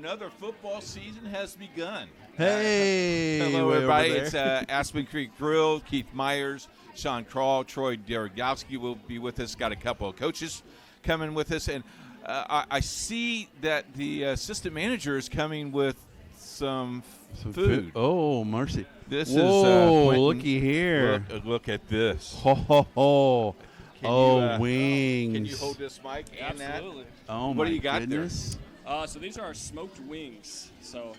another football season has begun. Hey, hello, everybody. It's Aspen Creek Grill. Keith Myers, Sean Crawl, Troy Derogowski will be with us. Got a couple of coaches coming with us. And I see that the assistant manager is coming with some food. Oh, mercy. This Whoa, is Quentin. looky here. Look at this. Ho, ho, ho. Can wings. Can you hold this mic and Absolutely. that? Oh, What my do you got goodness. So these are our smoked wings. So,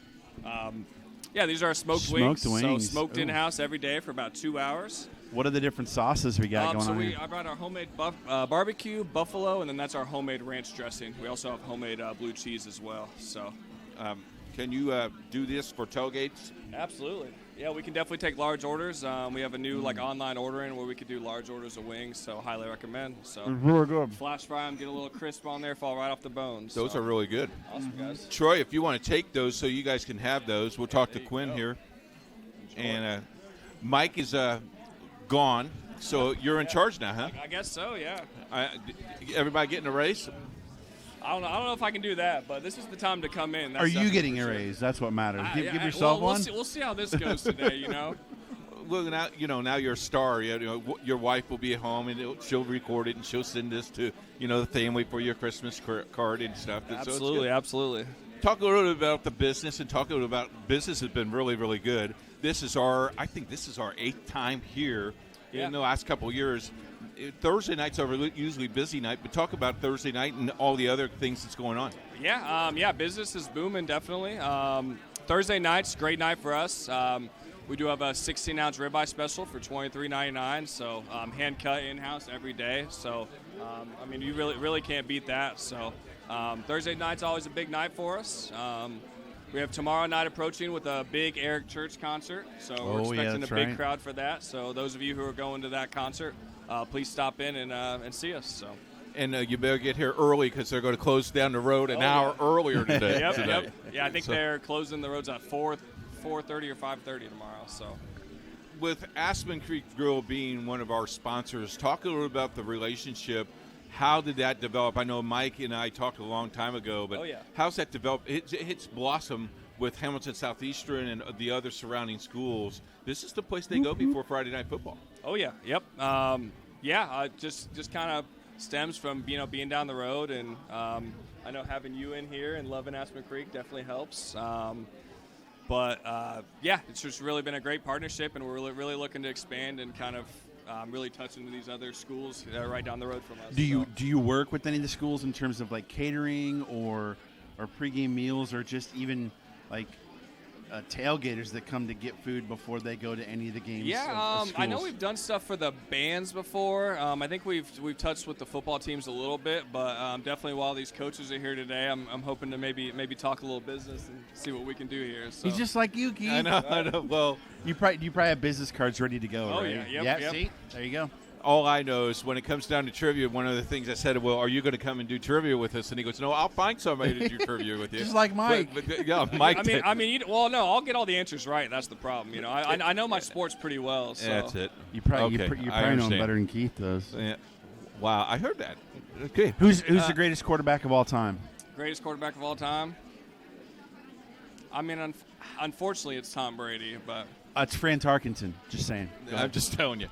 these are our smoked Smoked wings. wings. So smoked Ooh. in-house every day for about 2 hours. What are the different sauces we got going on here? I brought our homemade barbecue, buffalo, and then that's our homemade ranch dressing. We also have homemade blue cheese as well. So, can you do this for tailgates? absolutely. Yeah, we can definitely take large orders. We have a new online ordering where we could do large orders of wings, so highly recommend. So Really good. flash fry them, get a little crisp on there, fall right off the bones. Those so. are really good. Awesome, guys. Troy, if you want to take those so you guys can have those, we'll talk to you Quinn go. here. And Mike is gone, so you're in charge now, huh? I guess so, yeah. Everybody getting a raise? I don't know if I can do that, but this is the time to come in. That's Are you definitely getting for a sure. raise? That's what matters. Give Yeah, yourself well, one. We'll see how this goes today, you know. Well, now you're a star. Your wife will be at home, and she'll record it, and she'll send this to the family for your Christmas card and stuff. So it's good. Absolutely. Talk a little bit about the business, and talk a little about business has been really, really good. I think this is our 8th time here in the last couple of years. Thursday nights are usually busy night, but talk about Thursday night and all the other things that's going on. Yeah, business is booming, definitely. Thursday night's great night for us. We do have a 16-ounce ribeye special for $23.99, so hand cut in-house every day. So, you really can't beat that. So, Thursday night's always a big night for us. We have tomorrow night approaching with a big Eric Church concert, so we're expecting a big crowd for that. So, those of you who are going to that concert, please stop in and see us. So. And you better get here early because they're going to close down the road an hour earlier today. Yep. Yeah, I think they're closing the roads at 4:30 or 5:30 tomorrow. So, with Aspen Creek Grill being one of our sponsors, talk a little about the relationship. How did that develop? I know Mike and I talked a long time ago, but how's that developed? It's blossomed with Hamilton Southeastern and the other surrounding schools. This is the place they go before Friday night football. Oh yeah, yep. Just kind of stems from being down the road, and I know having you in here and loving Aspen Creek definitely helps. It's just really been a great partnership, and we're really looking to expand and kind of really touch into these other schools that are right down the road from us. Do you work with any of the schools in terms of like catering or pregame meals, or just even like tailgaters that come to get food before they go to any of the games? Yeah, I know we've done stuff for the bands before. I think we've touched with the football teams a little bit, but definitely while these coaches are here today, I'm hoping to maybe talk a little business and see what we can do here. So. He's just like you, Keith. I know. Well, you probably have business cards ready to go. Oh, right? yeah. Yep. See, there you go. all I know is when it comes down to trivia, one of the things I said, well, are you going to come and do trivia with us? And he goes, no, I'll find somebody to do trivia with you. Just like Mike. Yeah, Mike. No, I'll get all the answers right. That's the problem. You know, I know my sports pretty well. So. That's it. You probably know him understand. better than Keith does. Yeah. Wow, I heard that. Okay. Who's the greatest quarterback of all time? Greatest quarterback of all time? I mean, unfortunately, it's Tom Brady, but... It's Fran Tarkenton. Just saying. I'm just telling you.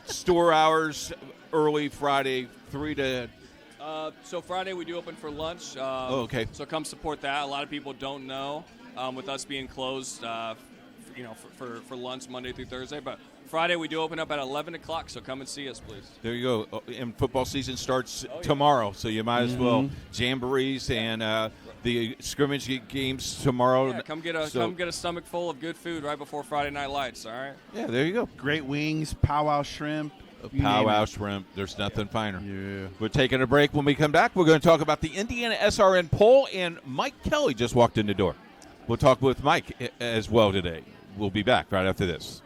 Store hours, early Friday, 3 to... So Friday we do open for lunch. okay. So come support that. A lot of people don't know with us being closed, for lunch Monday through Thursday. But Friday we do open up at 11 o'clock, so come and see us, please. There you go. And football season starts tomorrow, so you might as well. Jamborees and the scrimmage games tomorrow. Yeah, come get a stomach full of good food right before Friday Night Lights, all right? Yeah, there you go. Great wings, powwow shrimp. Powwow shrimp. There's nothing finer. Yeah. We're taking a break. When we come back, we're going to talk about the IndianaSRN poll, and Mike Kelly just walked in the door. We'll talk with Mike as well today. We'll be back right after this.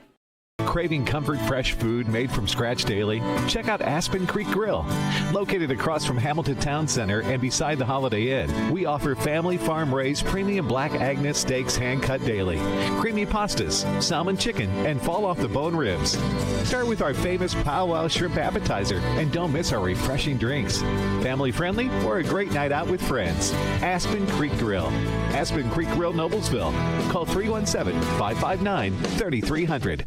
craving comfort fresh food made from scratch daily? Check out Aspen Creek Grill. Located across from Hamilton Town Center and beside the Holiday Inn, we offer family farm-raised premium Black Agnes steaks hand-cut daily, creamy pastas, salmon chicken, and fall-off-the-bone ribs. Start with our famous powwow shrimp appetizer, and don't miss our refreshing drinks. Family-friendly or a great night out with friends. Aspen Creek Grill. Aspen Creek Grill, Noblesville. Call 317-559-3300.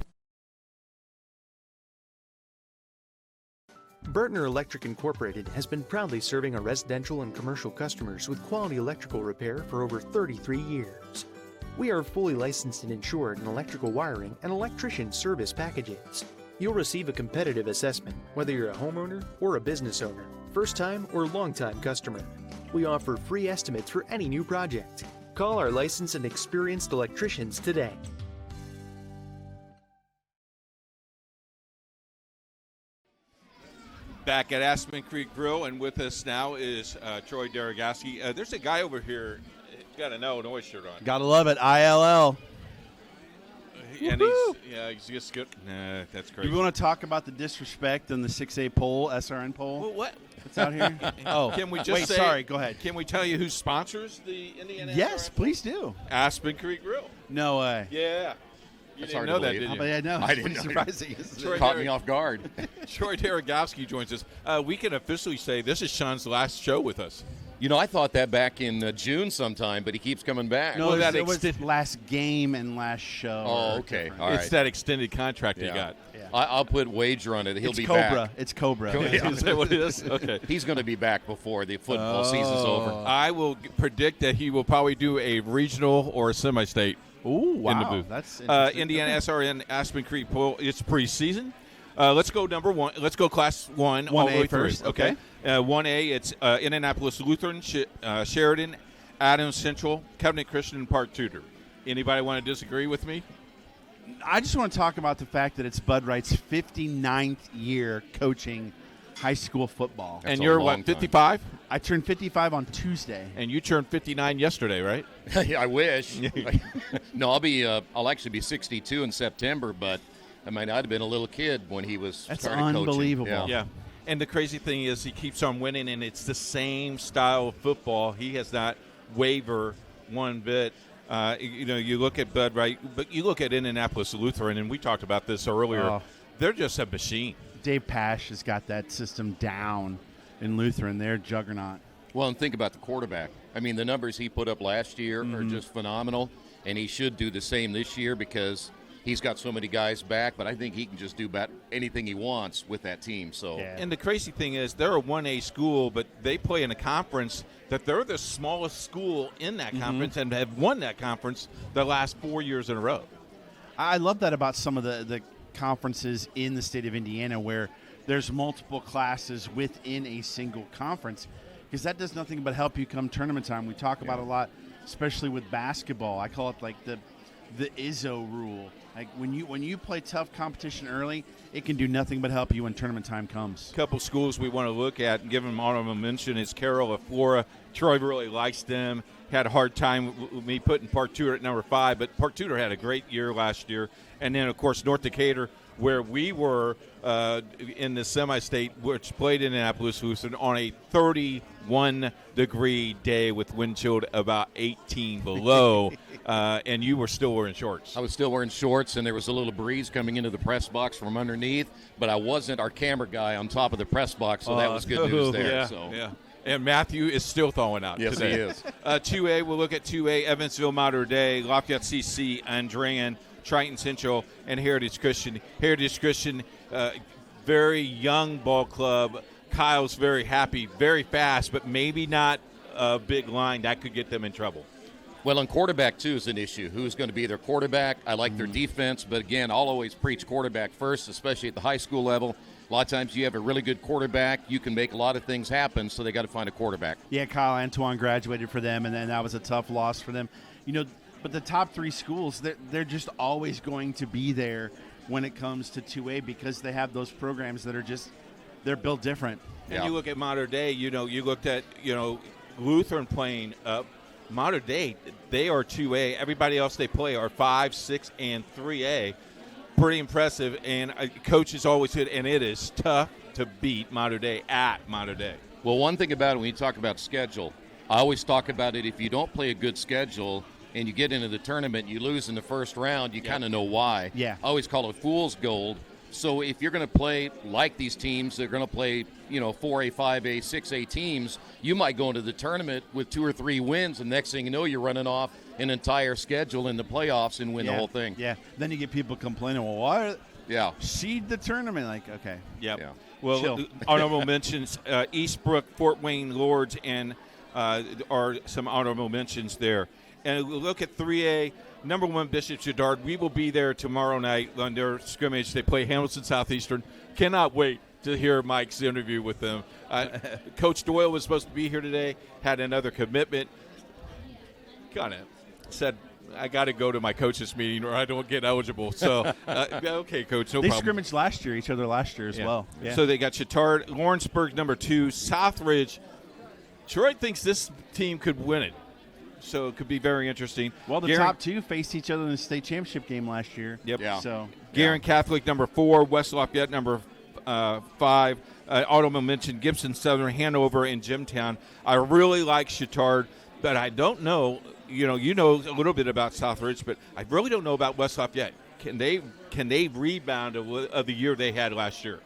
Burtner Electric Incorporated has been proudly serving our residential and commercial customers with quality electrical repair for over 33 years. We are fully licensed and insured in electrical wiring and electrician service packages. You'll receive a competitive assessment whether you're a homeowner or a business owner, first-time or long-time customer. We offer free estimates for any new project. Call our licensed and experienced electricians today. Back at Aspen Creek Grill, and with us now is Troy Derogowski. There's a guy over here, he's got an Illinois shirt on. Gotta love it, ILL. And he's just good. Nah, that's great. Do we want to talk about the disrespect on the 6A poll, SRN poll? Well, what? That's out here? Oh, can we just wait, say, sorry, go ahead. Can we tell you who sponsors the Indiana? Yes, please do. Aspen Creek Grill. No way. Yeah. You That's didn't hard know to that, believe. did you? I know. I It's didn't pretty know. surprising. Troy Caught me off guard. Troy Derogowski joins us. We can officially say this is Sean's last show with us. You know, I thought that back in June sometime, but he keeps coming back. No, Well, that it was last game and last show. Oh, okay. All right. It's that extended contract you Yeah. got. Yeah. I'll put wager on it. He'll It's be Cobra. back. It's Cobra. Is that what it is? Okay. He's going to be back before the football season's over. I will predict that he will probably do a regional or a semi-state. Ooh, wow. In the booth. That's interesting. IndianaSRN Aspen Creek poll. It's preseason. Let's go number one. Let's go class one all the 1A way through. first, Okay. 1A, it's Indianapolis Lutheran, Sheridan, Adams Central, Covenant Christian, and Park Tudor. Anybody want to disagree with me? I just want to talk about the fact that it's Bud Wright's 59th year coaching high school football. That's and a you're long what, time. 55? I turned 55 on Tuesday. And you turned 59 yesterday, right? I wish. No, I'll actually be 62 in September, but I mean, I'd have been a little kid when he was That's started coaching. unbelievable. Yeah. And the crazy thing is he keeps on winning, and it's the same style of football. He has not wavered one bit. You look at Bud Wright, but you look at Indianapolis Lutheran, and we talked about this earlier. Oh. They're just a machine. Dave Pash has got that system down in Lutheran. They're juggernaut. Well, and think about the quarterback. I mean, the numbers he put up last year are Mm-hmm. just phenomenal, and he should do the same this year because he's got so many guys back, but I think he can just do about anything he wants with that team. So, Yeah. And the crazy thing is they're a 1A school, but they play in a conference that they're the smallest school in that conference and have won that conference the last 4 years in a row. I love that about some of the conferences in the state of Indiana where there's multiple classes within a single conference, because that does nothing but help you come tournament time. We talk about a lot, especially with basketball. I call it like the ISO rule. Like when you play tough competition early, it can do nothing but help you when tournament time comes. A couple schools we want to look at and give them honorable mention is Carroll of Flora. Troy really likes them. Had a hard time with me putting Park Tudor at number 5, but Park Tudor had a great year last year. And then, of course, North Decatur, where we were in the semi-state, which played in Indianapolis Lutheran on a 31-degree day with wind chill about 18 below, and you were still wearing shorts. I was still wearing shorts, and there was a little breeze coming into the press box from underneath, but I wasn't our camera guy on top of the press box, so that was good news there. Yeah, so. yeah. And Matthew is still throwing out Yes, today. he is. 2A, we'll look at 2A, Evansville Mater Dei, Lafayette CC, Andrean, Triton Central, and Heritage Christian. Heritage Christian, very young ball club. Kyle's very happy, very fast, but maybe not a big line. That could get them in trouble. Well, and quarterback, too, is an issue. Who's going to be their quarterback? I like their defense, but, again, I'll always preach quarterback first, especially at the high school level. A lot of times you have a really good quarterback, you can make a lot of things happen, so they got to find a quarterback. Yeah, Kyle Antoine graduated for them, and then that was a tough loss for them. But the top 3 schools, they're just always going to be there when it comes to 2A because they have those programs that are just they're built different. And you look at Mater Dei, you looked at, Lutheran playing up. Mater Dei, they are 2A. Everybody else they play are 5, 6, and 3A. pretty impressive. And coaches always said, and it is tough to beat Mater Dei at Mater Dei. Well, one thing about it, when you talk about schedule, I always talk about it, if you don't play a good schedule and you get into the tournament, you lose in the first round, you kind of know why. Yeah. I always call it fool's gold. So if you're going to play like these teams, they're going to play, 4A, 5A, 6A teams, you might go into the tournament with 2 or 3 wins, and next thing you know, you're running off an entire schedule in the playoffs and win the whole thing. Yeah. Then you get people complaining, well, why seed the tournament? Like, okay. Yep. Yeah. Well, Chill. honorable mentions, Eastbrook, Fort Wayne, Lords, and are some honorable mentions there. And we look at 3A, number 1, Bishop Shedard. We will be there tomorrow night on their scrimmage. They play Hamilton Southeastern. Cannot wait to hear Mike's interview with them. Coach Doyle was supposed to be here today, had another commitment. Kind of said, I got to go to my coaches meeting or I don't get eligible. So, okay, Coach, no they problem. scrimmaged each other last year as well. Yeah. So they got Chittard, Lawrenceburg, number 2, Southridge. Troy thinks this team could win it. So it could be very interesting. Well, the top 2 faced each other in the state championship game last year. Yep. Yeah. So Guerin Catholic, number 4, West Lafayette, number 5. Automobile mentioned Gibson Southern, Hanover, and Jimtown. I really like Chittard, but I don't know. You know a little bit about Southridge, but I really don't know about West Lafayette. Can they rebound of the year they had last year?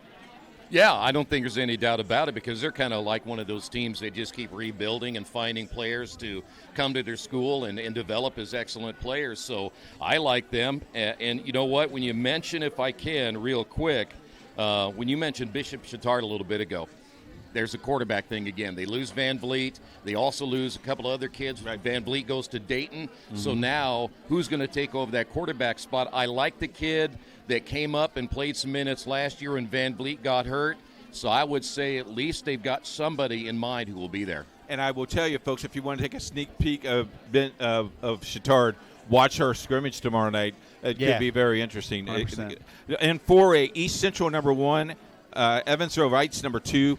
Yeah, I don't think there's any doubt about it because they're kind of like one of those teams that just keep rebuilding and finding players to come to their school and develop as excellent players. So I like them. And you know what? When you mention, if I can, real quick, when you mentioned Bishop Chittard a little bit ago, there's a quarterback thing again. They lose Van Vliet. They also lose a couple of other kids. Right. Van Vliet goes to Dayton. Mm-hmm. So now who's going to take over that quarterback spot? I like the kid that came up and played some minutes last year when Van Vliet got hurt. So I would say at least they've got somebody in mind who will be there. And I will tell you, folks, if you want to take a sneak peek of Chittard, watch our scrimmage tomorrow night. It could be very interesting. 100%. And 4A, East Central, number 1, Evansville Rights, number 2.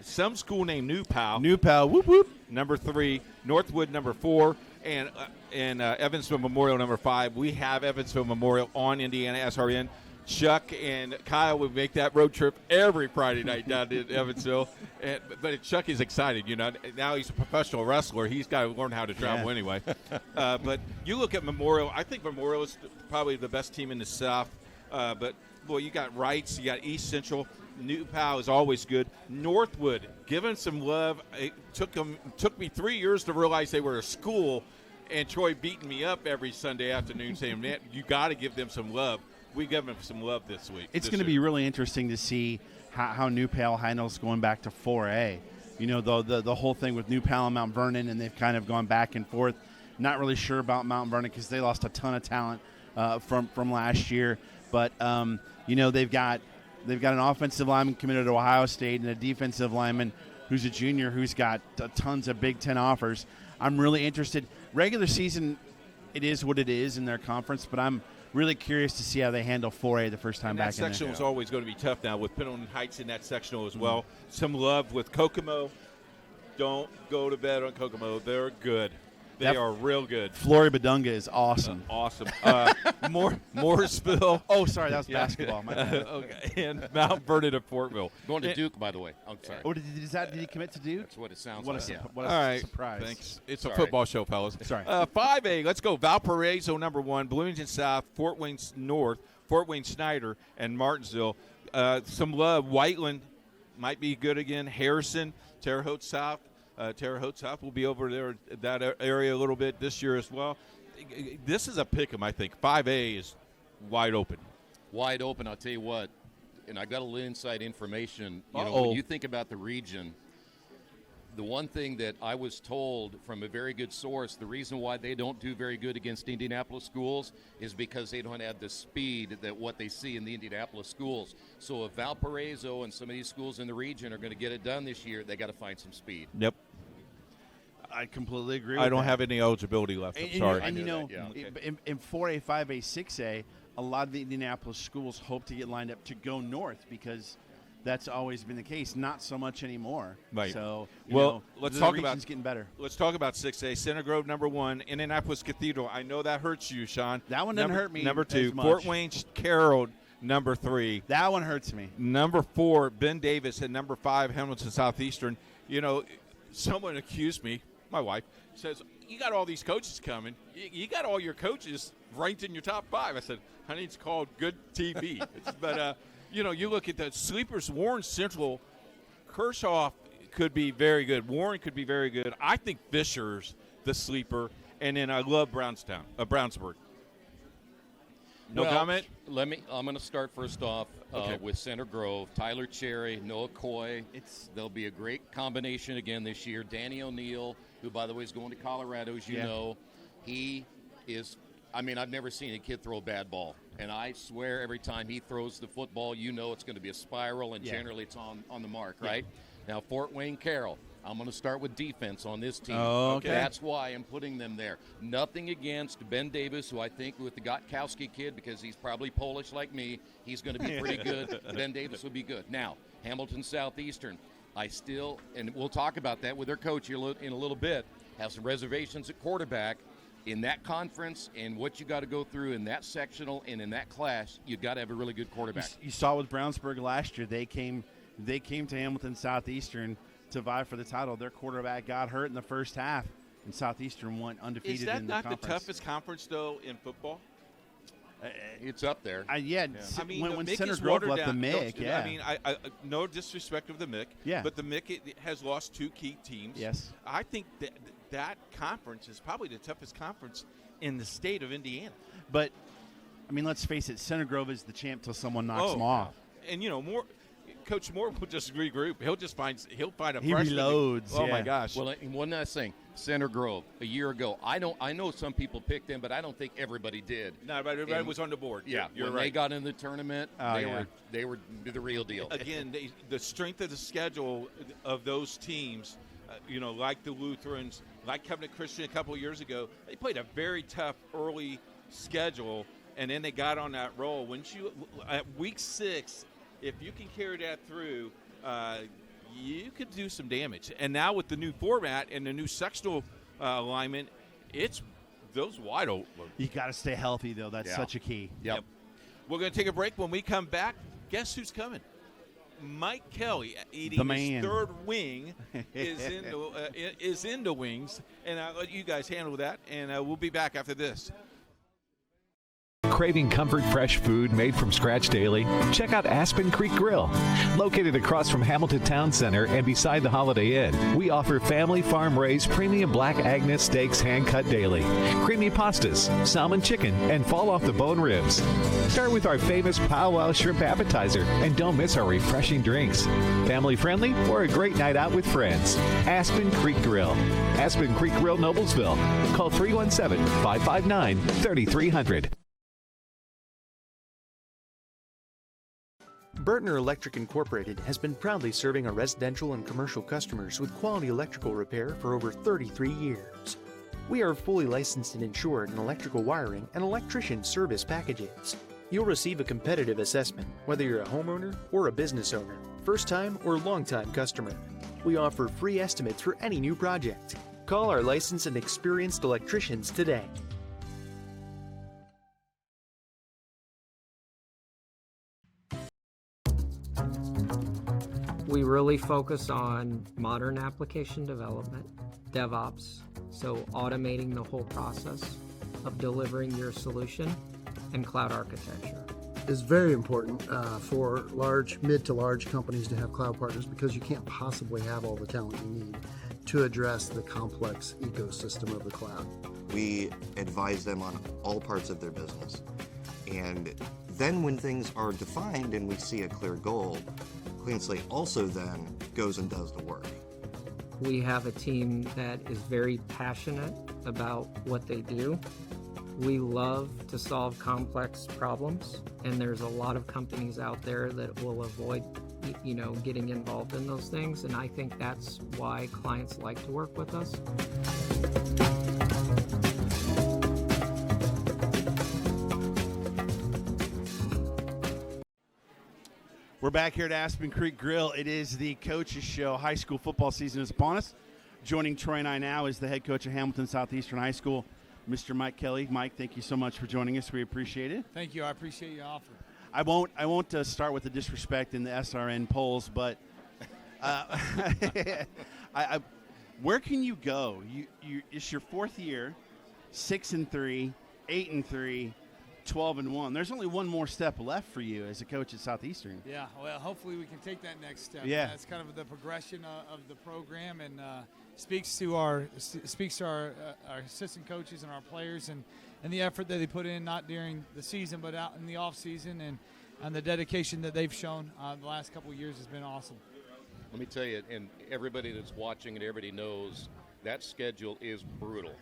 Some school named New Pal, whoop, whoop. number 3, Northwood, number 4, and Evansville Memorial, number 5. We have Evansville Memorial on IndianaSRN. Chuck and Kyle would make that road trip every Friday night down to Evansville. But Chuck is excited. Now he's a professional wrestler. He's got to learn how to travel anyway. But you look at Memorial. I think Memorial is probably the best team in the South. But, boy, you got Wrights. You got East Central. New Pal is always good. Northwood, giving some love. It took me 3 years to realize they were a school, and Troy beating me up every Sunday afternoon saying, man, you got to give them some love. We give them some love this week. It's going to be really interesting to see how New Pal handles going back to 4A. The whole thing with New Pal and Mount Vernon, and they've kind of gone back and forth. Not really sure about Mount Vernon because they lost a ton of talent from last year. But, they've got an offensive lineman committed to Ohio State and a defensive lineman who's a junior who's got tons of Big Ten offers. I'm really interested. Regular season, it is what it is in their conference, but I'm really curious to see how they handle 4A the first time back in there. That sectional is always going to be tough now with Pendleton Heights in that sectional as well. Some love with Kokomo. Don't go to bed on Kokomo. They're good. They are real good. Flory Badunga is awesome. Awesome. Morrisville. Oh, sorry, that was basketball. My bad. Okay. And Mount Vernon and Fortville. Going to Duke, by the way. I'm sorry. Oh, did he commit to Duke? That's what it sounds what like. What All a right. surprise. Thanks. It's a football show, fellas. Sorry. 5A, let's go. Valparaiso, number 1, Bloomington South, Fort Wayne North, Fort Wayne Snyder, and Martinsville. Some love. Whiteland might be good again. Harrison, Terre Haute South. Terre Haute South will be over there, that area a little bit this year as well. This is a pick 'em, I think. 5A is wide open. Wide open, I'll tell you what. And I got a little inside information. When you think about the region, the one thing that I was told from a very good source, the reason why they don't do very good against Indianapolis schools is because they don't have the speed that what they see in the Indianapolis schools. So if Valparaiso and some of these schools in the region are going to get it done this year, they got to find some speed. Yep. I completely agree. I don't have any eligibility left. I'm sorry. And in 4A, 5A, 6A, a lot of the Indianapolis schools hope to get lined up to go north because that's always been the case. Not so much anymore. Right. So, let's talk about getting better. Let's talk about 6A. Center Grove number 1, Indianapolis Cathedral. I know that hurts you, Sean. That one doesn't hurt me. Number 2, as much. Fort Wayne Carroll. Number 3. That one hurts me. Number 4, Ben Davis, and number 5, Hamilton Southeastern. Someone accused me, my wife, says, you got all these coaches coming. You got all your coaches ranked in your top 5. I said, honey, it's called good TV. But, you look at the sleepers, Warren Central, Kershaw could be very good. Warren could be very good. I think Fisher's the sleeper. And then I love Brownsburg. No comment? I'm going to start first off Okay. with Center Grove. Tyler Cherry, Noah Coy. There'll be a great combination again this year. Danny O'Neill, who, by the way, is going to Colorado, as you know. He is – I've never seen a kid throw a bad ball. And I swear every time he throws the football, it's going to be a spiral, and generally it's on the mark, right? Now, Fort Wayne Carroll. I'm going to start with defense on this team. Oh, okay. That's why I'm putting them there. Nothing against Ben Davis, who I think with the Gotkowski kid, because he's probably Polish like me, he's going to be pretty good. Ben Davis will be good. Now, Hamilton Southeastern, and we'll talk about that with their coach in a little bit, have some reservations at quarterback. In that conference and what you got to go through in that sectional and in that class, you got to have a really good quarterback. You saw with Brownsburg last year, they came to Hamilton Southeastern to vie for the title. Their quarterback got hurt in the first half, and Southeastern went undefeated in the conference. Is that not the toughest conference, though, in football? It's up there. When Center Grove left the MIC, I no disrespect of the MIC, but the MIC has lost 2 key teams. Yes. I think that conference is probably the toughest conference in the state of Indiana. But, let's face it, Center Grove is the champ till someone knocks them off. And, Coach Moore will just regroup. He'll find a he freshman. Reloads. Oh my gosh. Well, and one last thing, Center Grove a year ago. I know some people picked them, but I don't think everybody did. No, but everybody was on the board. Yeah, you're when right. they got in the tournament, they were the real deal. Again, the strength of the schedule of those teams, like the Lutherans, like Covenant Christian a couple of years ago, they played a very tough early schedule, and then they got on that roll. At week 6. If you can carry that through, you could do some damage. And now with the new format and the new sectional alignment, it's those wide open. You got to stay healthy, though. That's such a key. Yep. We're going to take a break. When we come back, guess who's coming? Mike Kelly eating his third wing is in the wings. And I'll let you guys handle that. And we'll be back after this. Craving comfort fresh food made from scratch daily? Check out Aspen Creek Grill. Located across from Hamilton Town Center and beside the Holiday Inn, we offer family farm-raised premium black Agnes steaks hand-cut daily, creamy pastas, salmon chicken, and fall-off-the-bone ribs. Start with our famous powwow shrimp appetizer, and don't miss our refreshing drinks. Family-friendly or a great night out with friends. Aspen Creek Grill. Aspen Creek Grill, Noblesville. Call 317-559-3300. Burtner Electric Incorporated has been proudly serving our residential and commercial customers with quality electrical repair for over 33 years. We are fully licensed and insured in electrical wiring and electrician service packages. You'll receive a competitive assessment, whether you're a homeowner or a business owner, first-time or long-time customer. We offer free estimates for any new project. Call our licensed and experienced electricians today. We really focus on modern application development, DevOps, so automating the whole process of delivering your solution, and cloud architecture. It's very important for mid to large companies to have cloud partners because you can't possibly have all the talent you need to address the complex ecosystem of the cloud. We advise them on all parts of their business. And then when things are defined and we see a clear goal, Clean Slate also then goes and does the work. We have a team that is very passionate about what they do. We love to solve complex problems, and there's a lot of companies out there that will avoid, getting involved in those things, and I think that's why clients like to work with us. We're back here at Aspen Creek Grill. It is the Coaches Show. High school football season is upon us. Joining Troy and I now is the head coach of Hamilton Southeastern High School, Mr. Mike Kelly. Mike, thank you so much for joining us. We appreciate it. Thank you. I appreciate your offer. I won't start with the disrespect in the SRN polls, but where can you go? It's your fourth year, 6-3, 8-3. 12-1. There's only one more step left for you as a coach at Southeastern. Yeah, well, hopefully we can take that next step. Yeah, that's kind of the progression of the program, and speaks to our assistant coaches and our players, and the effort that they put in, not during the season but out in the off season, and the dedication that they've shown the last couple of years has been awesome. Let me tell you, and everybody that's watching and everybody knows that schedule is brutal.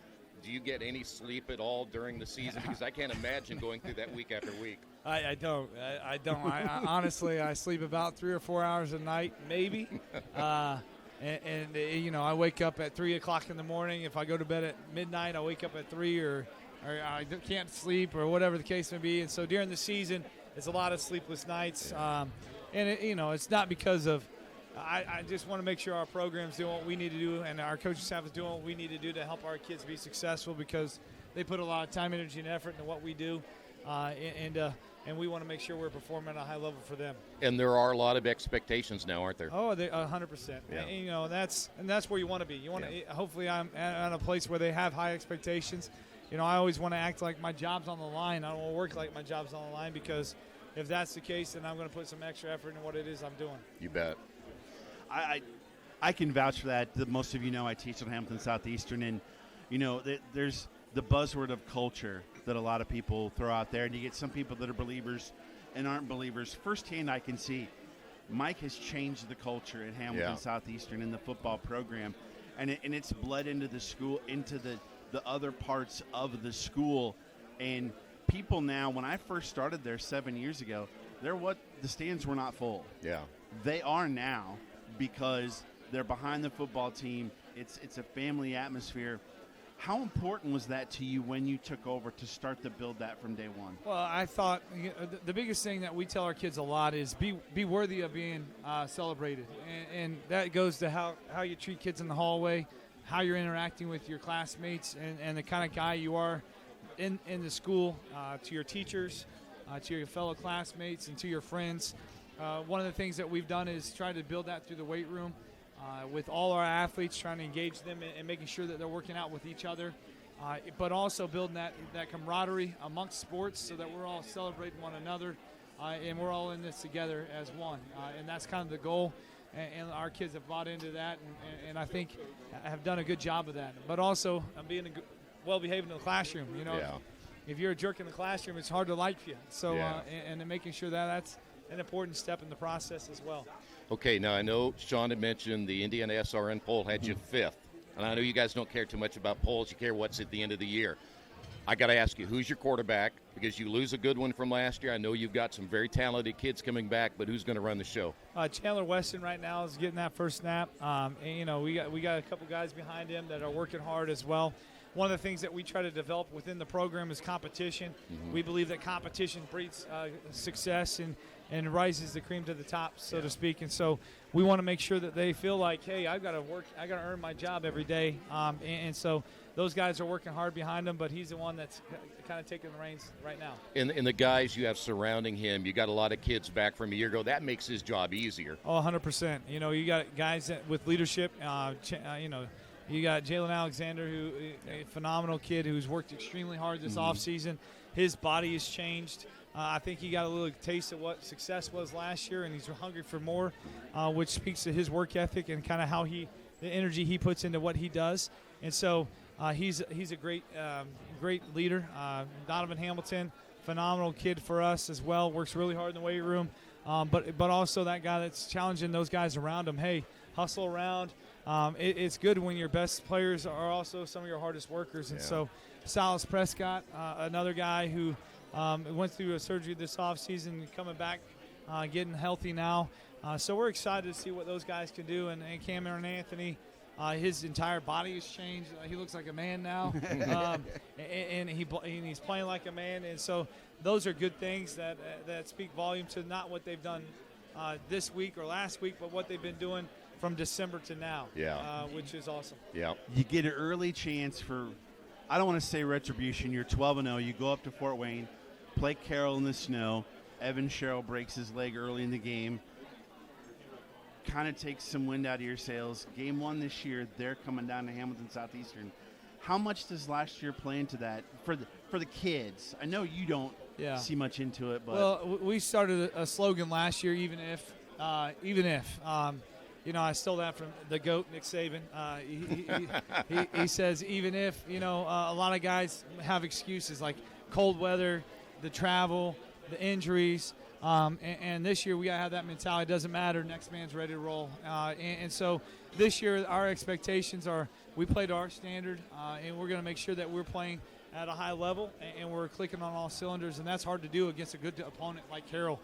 Do you get any sleep at all during the season? Because I can't imagine going through that week after week. I don't. I honestly, I sleep about 3 or 4 hours a night, maybe. And I wake up at 3 o'clock in the morning. If I go to bed at midnight, I wake up at 3, or I can't sleep, or whatever the case may be. And so during the season, it's a lot of sleepless nights. It's not because of. I just want to make sure our program's doing what we need to do, and our coaching staff is doing what we need to do to help our kids be successful, because they put a lot of time, energy, and effort into what we do, and we want to make sure we're performing at a high level for them. And there are a lot of expectations now, aren't there? Oh, 100%. Yeah. And that's where you want to be. You want to. Hopefully, I'm at a place where they have high expectations. I always want to act like my job's on the line. I don't want to work like my job's on the line, because if that's the case, then I'm going to put some extra effort into what it is I'm doing. You bet. I can vouch for that. Most of you know I teach at Hamilton Southeastern, and there's the buzzword of culture that a lot of people throw out there, and you get some people that are believers and aren't believers. Firsthand, I can see Mike has changed the culture at Hamilton Southeastern in the football program, and it's bled into the school, into the other parts of the school, and people now. When I first started there 7 years ago, the stands were not full. Yeah, they are now, because they're behind the football team. It's a family atmosphere. How important was that to you when you took over to start to build that from day one? Well, I thought the biggest thing that we tell our kids a lot is be worthy of being celebrated, and that goes to how you treat kids in the hallway, how you're interacting with your classmates, and the kind of guy you are in the school, to your teachers, to your fellow classmates, and to your friends. One of the things that we've done is try to build that through the weight room with all our athletes, trying to engage them and making sure that they're working out with each other, but also building that camaraderie amongst sports, so that we're all celebrating one another, and we're all in this together as one. And that's kind of the goal, and our kids have bought into that, and I think have done a good job of that. But also being well-behaved in the classroom. If you're a jerk in the classroom, it's hard to like you. So and making sure that's an important step in the process as well. Okay, now I know Sean had mentioned the IndianaSRN poll had you 5th, and I know you guys don't care too much about polls. You care what's at the end of the year. I got to ask you, who's your quarterback? Because you lose a good one from last year. I know you've got some very talented kids coming back, but who's going to run the show? Chandler Weston right now is getting that first snap. We got a couple guys behind him that are working hard as well. One of the things that we try to develop within the program is competition. Mm-hmm. We believe that competition breeds success and rises the cream to the top, so to speak. And so we want to make sure that they feel like, hey, I've got to work, I got to earn my job every day. And so those guys are working hard behind him, but he's the one that's kind of taking the reins right now. And the guys you have surrounding him, you got a lot of kids back from a year ago. That makes his job easier. Oh, 100%. You got guys with leadership. You got Jalen Alexander, who a phenomenal kid who's worked extremely hard this offseason. His body has changed. I think he got a little taste of what success was last year, and he's hungry for more, which speaks to his work ethic and kind of how the energy he puts into what he does. And so he's a great leader. Donovan Hamilton, phenomenal kid for us as well. Works really hard in the weight room, but also that guy that's challenging those guys around him. Hey, hustle around. It's good when your best players are also some of your hardest workers. And so Silas Prescott, another guy who went through a surgery this offseason, coming back, getting healthy now. So we're excited to see what those guys can do. And Cameron Anthony, his entire body has changed. He looks like a man now, and he's playing like a man. And so those are good things that speak volume to not what they've done this week or last week, but what they've been doing from December to now, which is awesome. Yeah. You get an early chance for, I don't want to say retribution. You're 12-0. You go up to Fort Wayne, play Carroll in the snow. Evan Sherrill breaks his leg early in the game. Kind of takes some wind out of your sails. Game 1 this year, they're coming down to Hamilton Southeastern. How much does last year play into that for the kids? I know you don't see much into it, but well, we started a slogan last year, even if. I stole that from the GOAT, Nick Saban. He says, even if, a lot of guys have excuses like cold weather, the travel, the injuries. And this year we got to have that mentality. It doesn't matter. Next man's ready to roll. And so this year our expectations are we play to our standard, and we're going to make sure that we're playing at a high level and we're clicking on all cylinders. And that's hard to do against a good opponent like Carroll.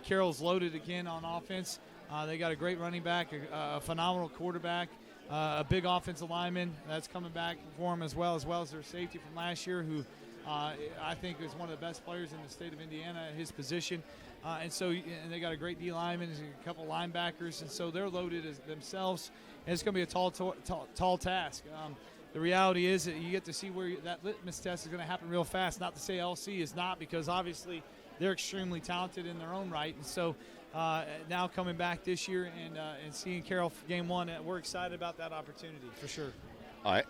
Carroll's loaded again on offense. They got a great running back, a phenomenal quarterback, a big offensive lineman that's coming back for them as well as their safety from last year, who I think is one of the best players in the state of Indiana at his position. And they got a great D lineman, a couple linebackers, and so they're loaded as themselves. And it's going to be a tall task. The reality is that you get to see where that litmus test is going to happen real fast. Not to say LC is not, because obviously they're extremely talented in their own right. And so now coming back this year and seeing Carroll for game 1, we're excited about that opportunity for sure.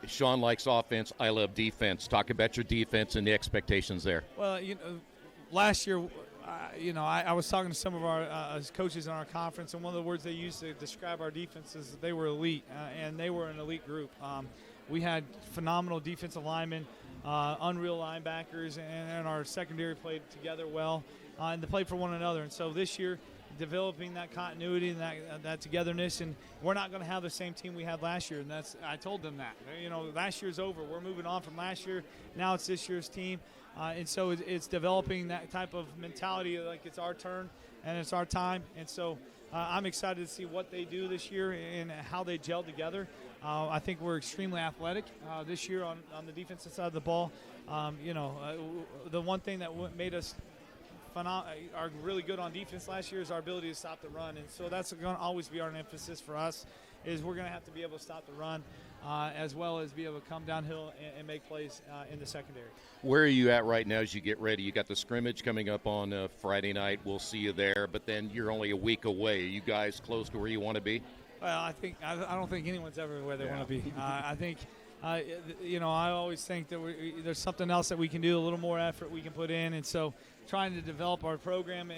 Sean likes offense. I love defense. Talk about your defense and the expectations there. Well, last year, I was talking to some of our coaches in our conference, and one of the words they used to describe our defense is that they were elite, and they were an elite group. We had phenomenal defensive linemen, unreal linebackers, and our secondary played together well, and they played for one another. And so this year, developing that continuity and that togetherness, and we're not going to have the same team we had last year, and I told them that. Last year's over. We're moving on from last year. Now it's this year's team, and so it's developing that type of mentality, like it's our turn and it's our time. And so I'm excited to see what they do this year and how they gel together. I think we're extremely athletic this year on the defensive side of the ball. The one thing that made us are really good on defense last year is our ability to stop the run, and so that's going to always be our emphasis for us. Is we're going to have to be able to stop the run, as well as be able to come downhill and make plays in the secondary. Where are you at right now as you get ready? You got the scrimmage coming up on Friday night. We'll see you there, but then you're only a week away. Are you guys close to where you want to be? Well, I don't think anyone's ever where they want to be. I think. I always think that there's something else that we can do, a little more effort we can put in, and so trying to develop our program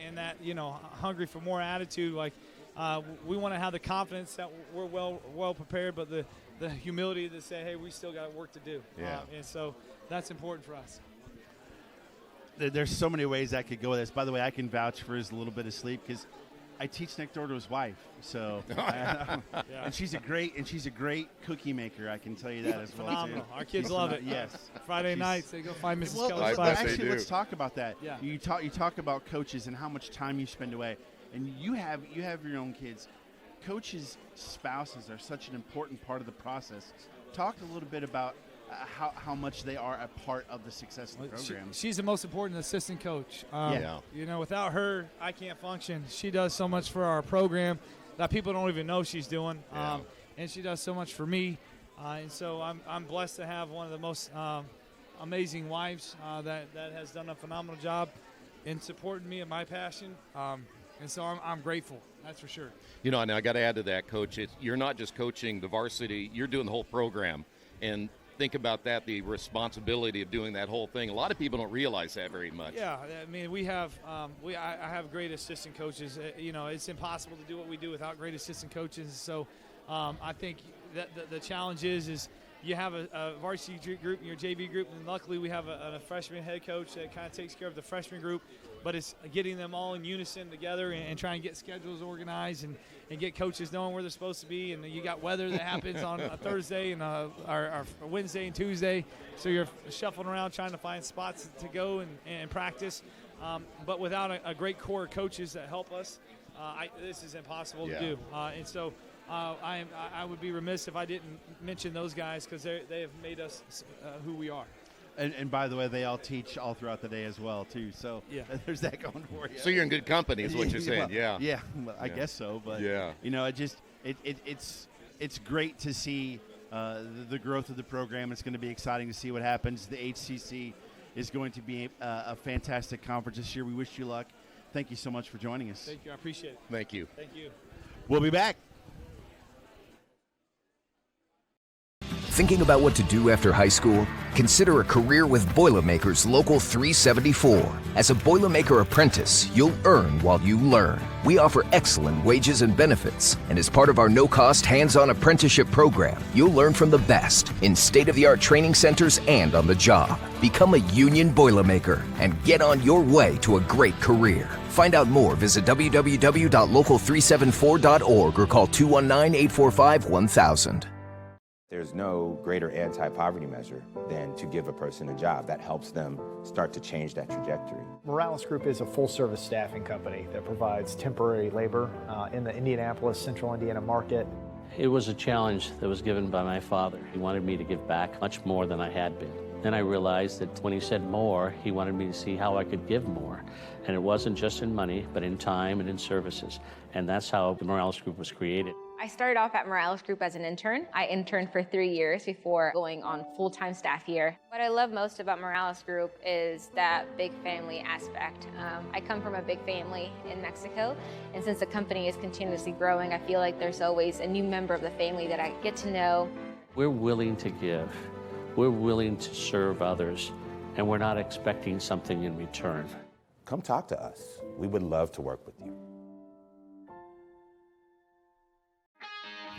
and that, hungry for more attitude. Like we want to have the confidence that we're well prepared, but the humility to say, hey, we still got work to do. And so that's important for us. There's so many ways I could go with this. By the way, I can vouch for his little bit of sleep because I teach next door to his wife, so and she's a great cookie maker. I can tell you that as well. Phenomenal. Too. Our kids love it. Yes. Friday nights they go find Mrs. Kelly's. Actually, let's talk about that. Yeah. You talk about coaches and how much time you spend away, and you have your own kids. Coaches' spouses are such an important part of the process. Talk a little bit about how much they are a part of the success of the program. She's the most important assistant coach. Without her, I can't function. She does so much for our program that people don't even know she's doing, and she does so much for me. And so I'm blessed to have one of the most amazing wives that has done a phenomenal job in supporting me and my passion. And so I'm grateful. That's for sure. And I got to add to that, Coach. You're not just coaching the varsity; you're doing the whole program, and think about that, the responsibility of doing that whole thing. A lot of people don't realize that very much. Yeah, I mean, I have great assistant coaches. It's impossible to do what we do without great assistant coaches. So I think that the challenge is you have a varsity group and your JV group, and luckily we have a freshman head coach that kind of takes care of the freshman group, but it's getting them all in unison together and trying to get schedules organized and get coaches knowing where they're supposed to be. And you got weather that happens on a Thursday and our Wednesday and Tuesday, so you're shuffling around trying to find spots to go and practice. But without a great core of coaches that help us, this is impossible to do. And so I would be remiss if I didn't mention those guys because they have made us who we are. And by the way, they all teach all throughout the day as well, too. So there's that going for you. So you're in good company is what you're saying, well, well, I guess so. But, it's great to see the growth of the program. It's going to be exciting to see what happens. The HCC is going to be a fantastic conference this year. We wish you luck. Thank you so much for joining us. Thank you. I appreciate it. Thank you. Thank you. We'll be back. Thinking about what to do after high school? Consider a career with Boilermakers Local 374. As a Boilermaker apprentice, you'll earn while you learn. We offer excellent wages and benefits, and as part of our no-cost hands-on apprenticeship program, you'll learn from the best in state-of-the-art training centers and on the job. Become a union Boilermaker and get on your way to a great career. Find out more, visit www.local374.org or call 219-845-1000. There's no greater anti-poverty measure than to give a person a job. That helps them start to change that trajectory. Morales Group is a full-service staffing company that provides temporary labor in the Indianapolis, Central Indiana market. It was a challenge that was given by my father. He wanted me to give back much more than I had been. Then I realized that when he said more, he wanted me to see how I could give more. And it wasn't just in money, but in time and in services. And that's how the Morales Group was created. I started off at Morales Group as an intern. I interned for 3 years before going on full-time staff here. What I love most about Morales Group is that big family aspect. I come from a big family in Mexico, and since the company is continuously growing, I feel like there's always a new member of the family that I get to know. We're willing to give. We're willing to serve others, and we're not expecting something in return. Come talk to us. We would love to work with you.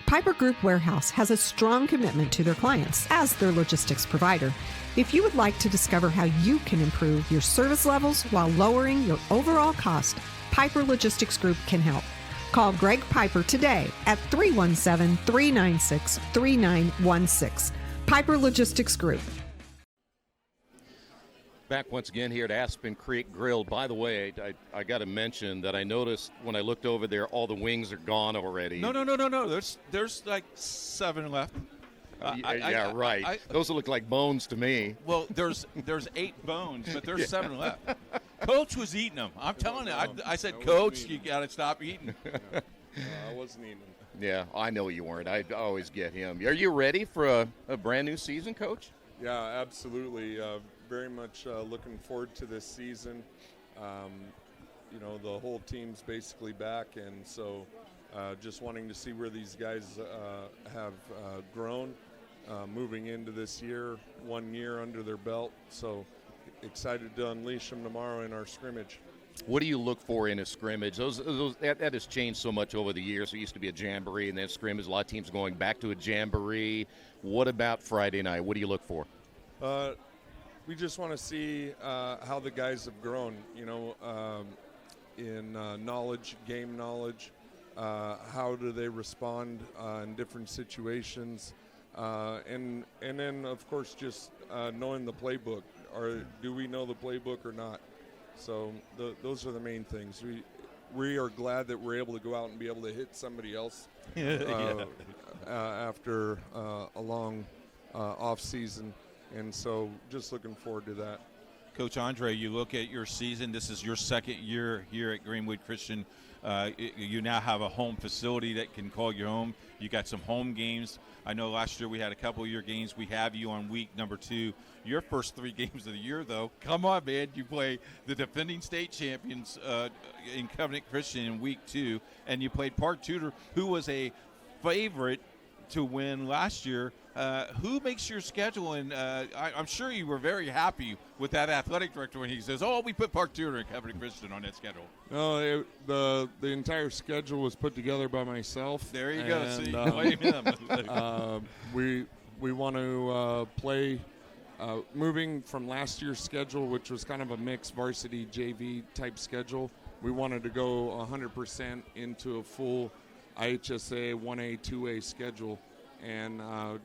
Piper Group Warehouse has a strong commitment to their clients as their logistics provider. If you would like to discover how you can improve your service levels while lowering your overall cost, Piper Logistics Group can help. Call Greg Piper today at 317-396-3916. Piper Logistics Group. Back once again here at Aspen Creek Grill. By the way, I got to mention that I noticed when I looked over there, all the wings are gone already. No. There's like 7 left. Right. Those look like bones to me. Well, there's 8 bones, but there's 7 left. Coach was eating them. I'm telling you. I said, Coach, you got to stop eating. I wasn't eating them. Yeah, I know you weren't. I always get him. Are you ready for a brand new season, Coach? Yeah, absolutely. Very much looking forward to this season. The whole team's basically back, and so just wanting to see where these guys have grown moving into this year, 1 year under their belt. So excited to unleash them tomorrow in our scrimmage. What do you look for in a scrimmage? That has changed so much over the years. It used to be a jamboree and then scrimmage. A lot of teams going back to a jamboree. What about Friday night? What do you look for? We just want to see how the guys have grown, in knowledge, game knowledge. How do they respond in different situations? And then, of course, just knowing the playbook. Do we know the playbook or not? So those are the main things. We are glad that we're able to go out and be able to hit somebody else after a long off season, and so just looking forward to that. Coach Andre, you look at your season. This is your second year here at Greenwood Christian. You now have a home facility that can call your home. You got some home games. I know last year we had a couple of your games. We have you on week number 2. Your first 3 games of the year, though, come on, man. You play the defending state champions in Covenant Christian in week 2, and you played Park Tudor, who was a favorite to win last year. Who makes your schedule? And I'm sure you were very happy with that athletic director when he says, we put Park Tudor and Covenant Christian on that schedule. No, the entire schedule was put together by myself. There you go. See, blame him. We want to play, moving from last year's schedule, which was kind of a mixed varsity JV type schedule. We wanted to go 100% into a full IHSA 1A, 2A schedule, and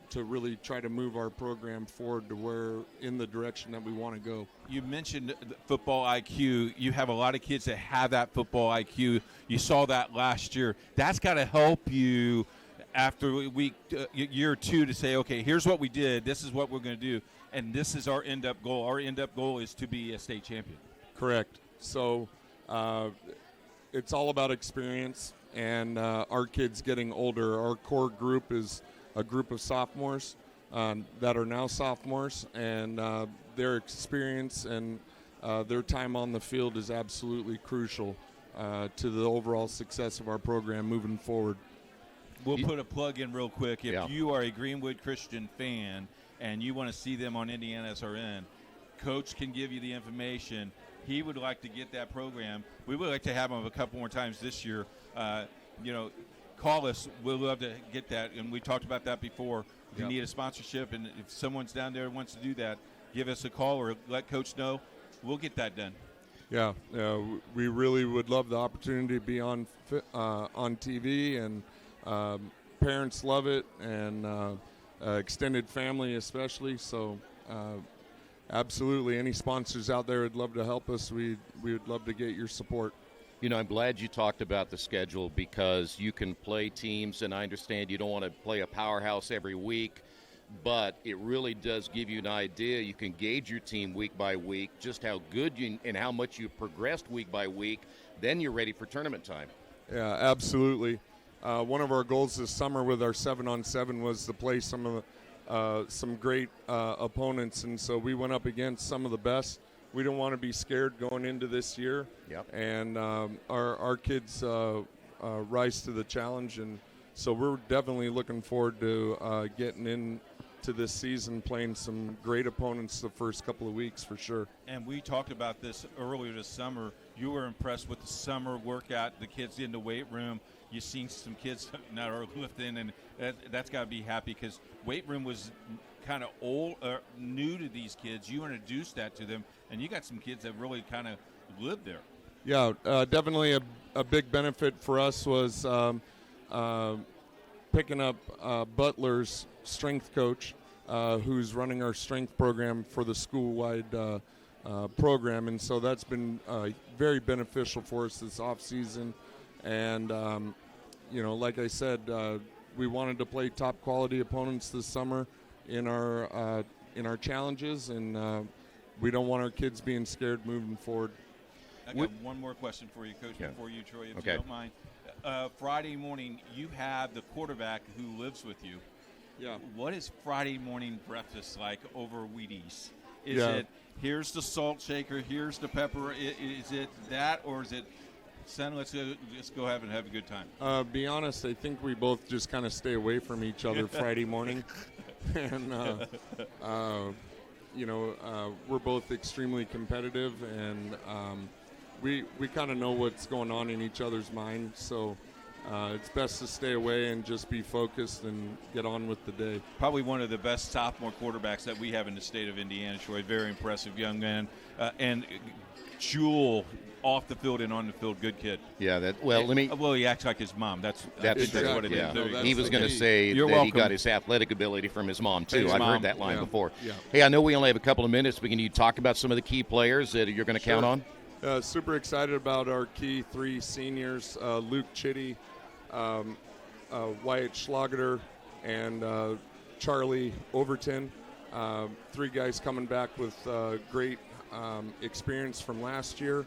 to really try to move our program forward to where in the direction that we want to go. You mentioned football IQ. You have a lot of kids that have that football IQ. You saw that last year. That's got to help you after week year 2 to say, okay, here's what we did. This is what we're going to do, and this is our end-up goal. Our end-up goal is to be a state champion. Correct. So it's all about experience, and our kids getting older. Our core group is a group of sophomores that are now sophomores, and their experience and their time on the field is absolutely crucial to the overall success of our program moving forward. We'll put a plug in real quick. If you are a Greenwood Christian fan and you want to see them on IndianaSRN, Coach can give you the information. He would like to get that program. We would like to have him a couple more times this year. Call us. We'd love to get that. And we talked about that before. If you need a sponsorship, and if someone's down there and wants to do that, give us a call or let Coach know. We'll get that done. Yeah, we really would love the opportunity to be on TV, and parents love it, and extended family especially. So absolutely, any sponsors out there would love to help us. We would love to get your support. I'm glad you talked about the schedule, because you can play teams, and I understand you don't want to play a powerhouse every week, but it really does give you an idea. You can gauge your team week by week, just how good you and how much you've progressed week by week. Then you're ready for tournament time. Yeah, absolutely. One of our goals this summer with our 7-on-7 was to play some great opponents, and so we went up against some of the best. We don't want to be scared going into this year. Yep. And our kids rise to the challenge, and so we're definitely looking forward to getting into this season, playing some great opponents the first couple of weeks for sure. And we talked about this earlier this summer. You were impressed with the summer workout, the kids in the weight room. You've seen some kids that are lifting, and that's got to be happy, because weight room was kind of old, new to these kids. You introduced that to them, and you got some kids that really kind of lived there. Yeah, definitely a big benefit for us was picking up Butler's strength coach, who's running our strength program for the school-wide program, and so that's been very beneficial for us this off-season. And like I said, we wanted to play top-quality opponents this summer in our challenges, and we don't want our kids being scared moving forward. I got one more question for you, Coach, before you, Troy, if you don't mind. Friday morning, you have the quarterback who lives with you. Yeah. What is Friday morning breakfast like over Wheaties? Is it, here's the salt shaker, here's the pepper? Is it that, or is it, son, let's go have a good time? Be honest, I think we both just kind of stay away from each other Friday morning. And, we're both extremely competitive, and we kind of know what's going on in each other's mind. So it's best to stay away and just be focused and get on with the day. Probably one of the best sophomore quarterbacks that we have in the state of Indiana, Troy. Very impressive young man. And Jewel, off the field and on the field, good kid. Yeah, well, he acts like his mom. That's exactly what it is. No, he was going to say that he got his athletic ability from his mom, too. I've heard that line before. Yeah. Hey, I know we only have a couple of minutes, but can you talk about some of the key players that you're going to count on? Super excited about our key 3 seniors, Luke Chitty, Wyatt Schlageter, and Charlie Overton. 3 guys coming back with great experience from last year.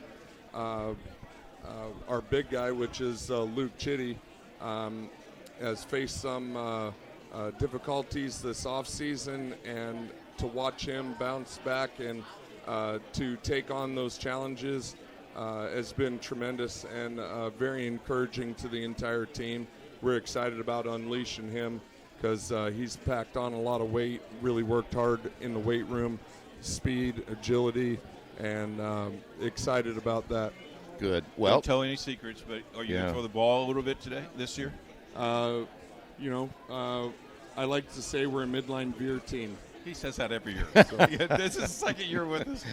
Our big guy, which is Luke Chitty, has faced some difficulties this offseason, and to watch him bounce back and to take on those challenges has been tremendous and very encouraging to the entire team. We're excited about unleashing him, because he's packed on a lot of weight, really worked hard in the weight room, speed, agility, and excited about that. Good. Well, don't tell any secrets, but are you going to throw the ball a little bit this year? I like to say we're a midline veer team. He says that every year. So. This is the second year with us.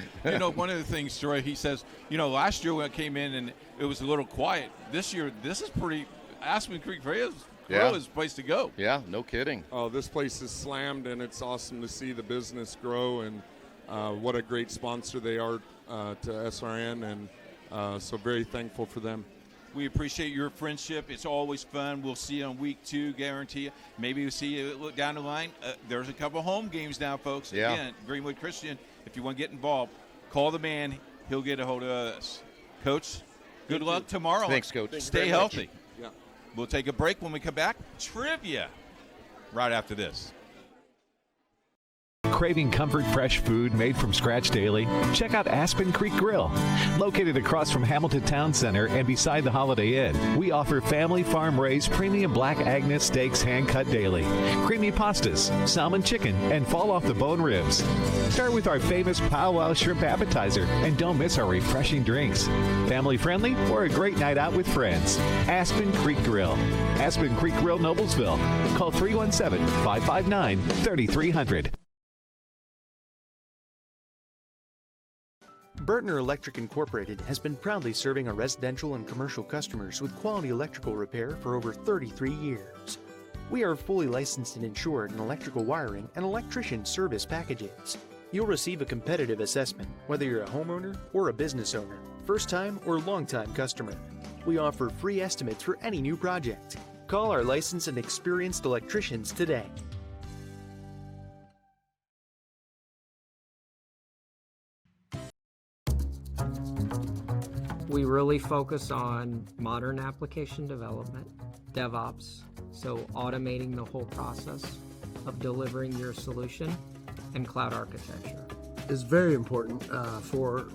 One of the things, Troy, he says, last year when it came in and it was a little quiet. This year, this is pretty – Aspen Creek Grill is the place to go. Yeah, no kidding. Oh, this place is slammed, and it's awesome to see the business grow, and what a great sponsor they are to SRN, and so very thankful for them. We appreciate your friendship. It's always fun. We'll see you on week 2, guarantee you. Maybe we'll see you down the line. There's a couple home games now, folks. Yeah. Again, Greenwood Christian, if you want to get involved, call the man. He'll get a hold of us. Coach, good luck tomorrow. Thanks, Coach. Stay healthy. Yeah. We'll take a break. When we come back, trivia right after this. Craving comfort fresh food made from scratch daily? Check out Aspen Creek Grill. Located across from Hamilton Town Center and beside the Holiday Inn, we offer family farm-raised premium black Agnes steaks hand-cut daily, creamy pastas, salmon chicken, and fall-off-the-bone ribs. Start with our famous powwow shrimp appetizer, and don't miss our refreshing drinks. Family-friendly or a great night out with friends. Aspen Creek Grill. Aspen Creek Grill, Noblesville. Call 317-559-3300. Burtner Electric Incorporated has been proudly serving our residential and commercial customers with quality electrical repair for over 33 years. We are fully licensed and insured in electrical wiring and electrician service packages. You'll receive a competitive assessment whether you're a homeowner or a business owner, first-time or long-time customer. We offer free estimates for any new project. Call our licensed and experienced electricians today. We really focus on modern application development, DevOps, so automating the whole process of delivering your solution, and cloud architecture. It's very important for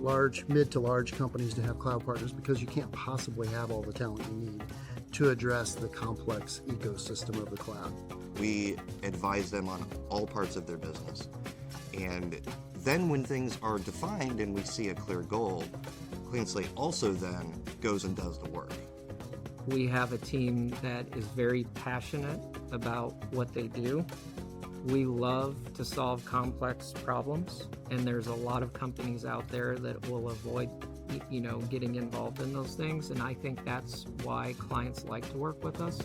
mid to large companies to have cloud partners because you can't possibly have all the talent you need to address the complex ecosystem of the cloud. We advise them on all parts of their business. And then when things are defined and we see a clear goal, Clean Slate also then goes and does the work. We have a team that is very passionate about what they do. We love to solve complex problems, and there's a lot of companies out there that will avoid, getting involved in those things, and I think that's why clients like to work with us.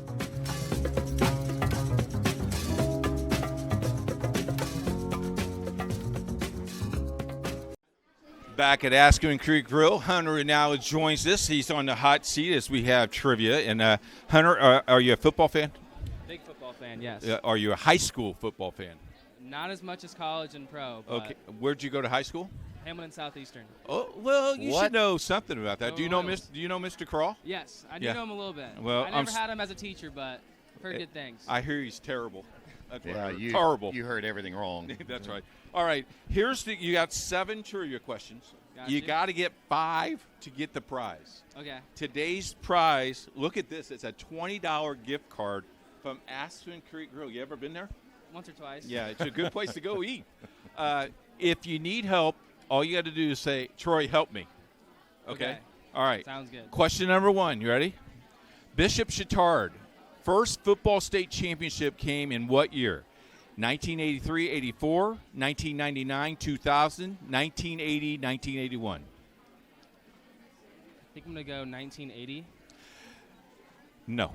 Back at Aspen Creek Grill, Hunter now joins us. He's on the hot seat as we have trivia. And Hunter, are you a football fan? Big football fan, yes. Are you a high school football fan? Not as much as college and pro. But Okay. Where'd you go to high school? Hamilton Southeastern. Oh, well, you should know something about that. Do you know Mr. Crawl? Yes, I do know him a little bit. Well, I never had him as a teacher, but I've heard good things. I hear he's terrible. That's what I heard. Terrible. You heard everything wrong. That's right. All right. You got 7 trivia questions. You got to get 5 to get the prize. Okay. Today's prize, look at this. It's a $20 gift card from Aspen Creek Grill. You ever been there? Once or twice. Yeah, it's a good place to go eat. If you need help, all you got to do is say, Troy, help me. Okay? All right. Sounds good. Question number 1. You ready? Bishop Chatard, first football state championship came in what year? 1983-84, 1999-2000, 1980-1981. I think I'm going to go 1980. No. All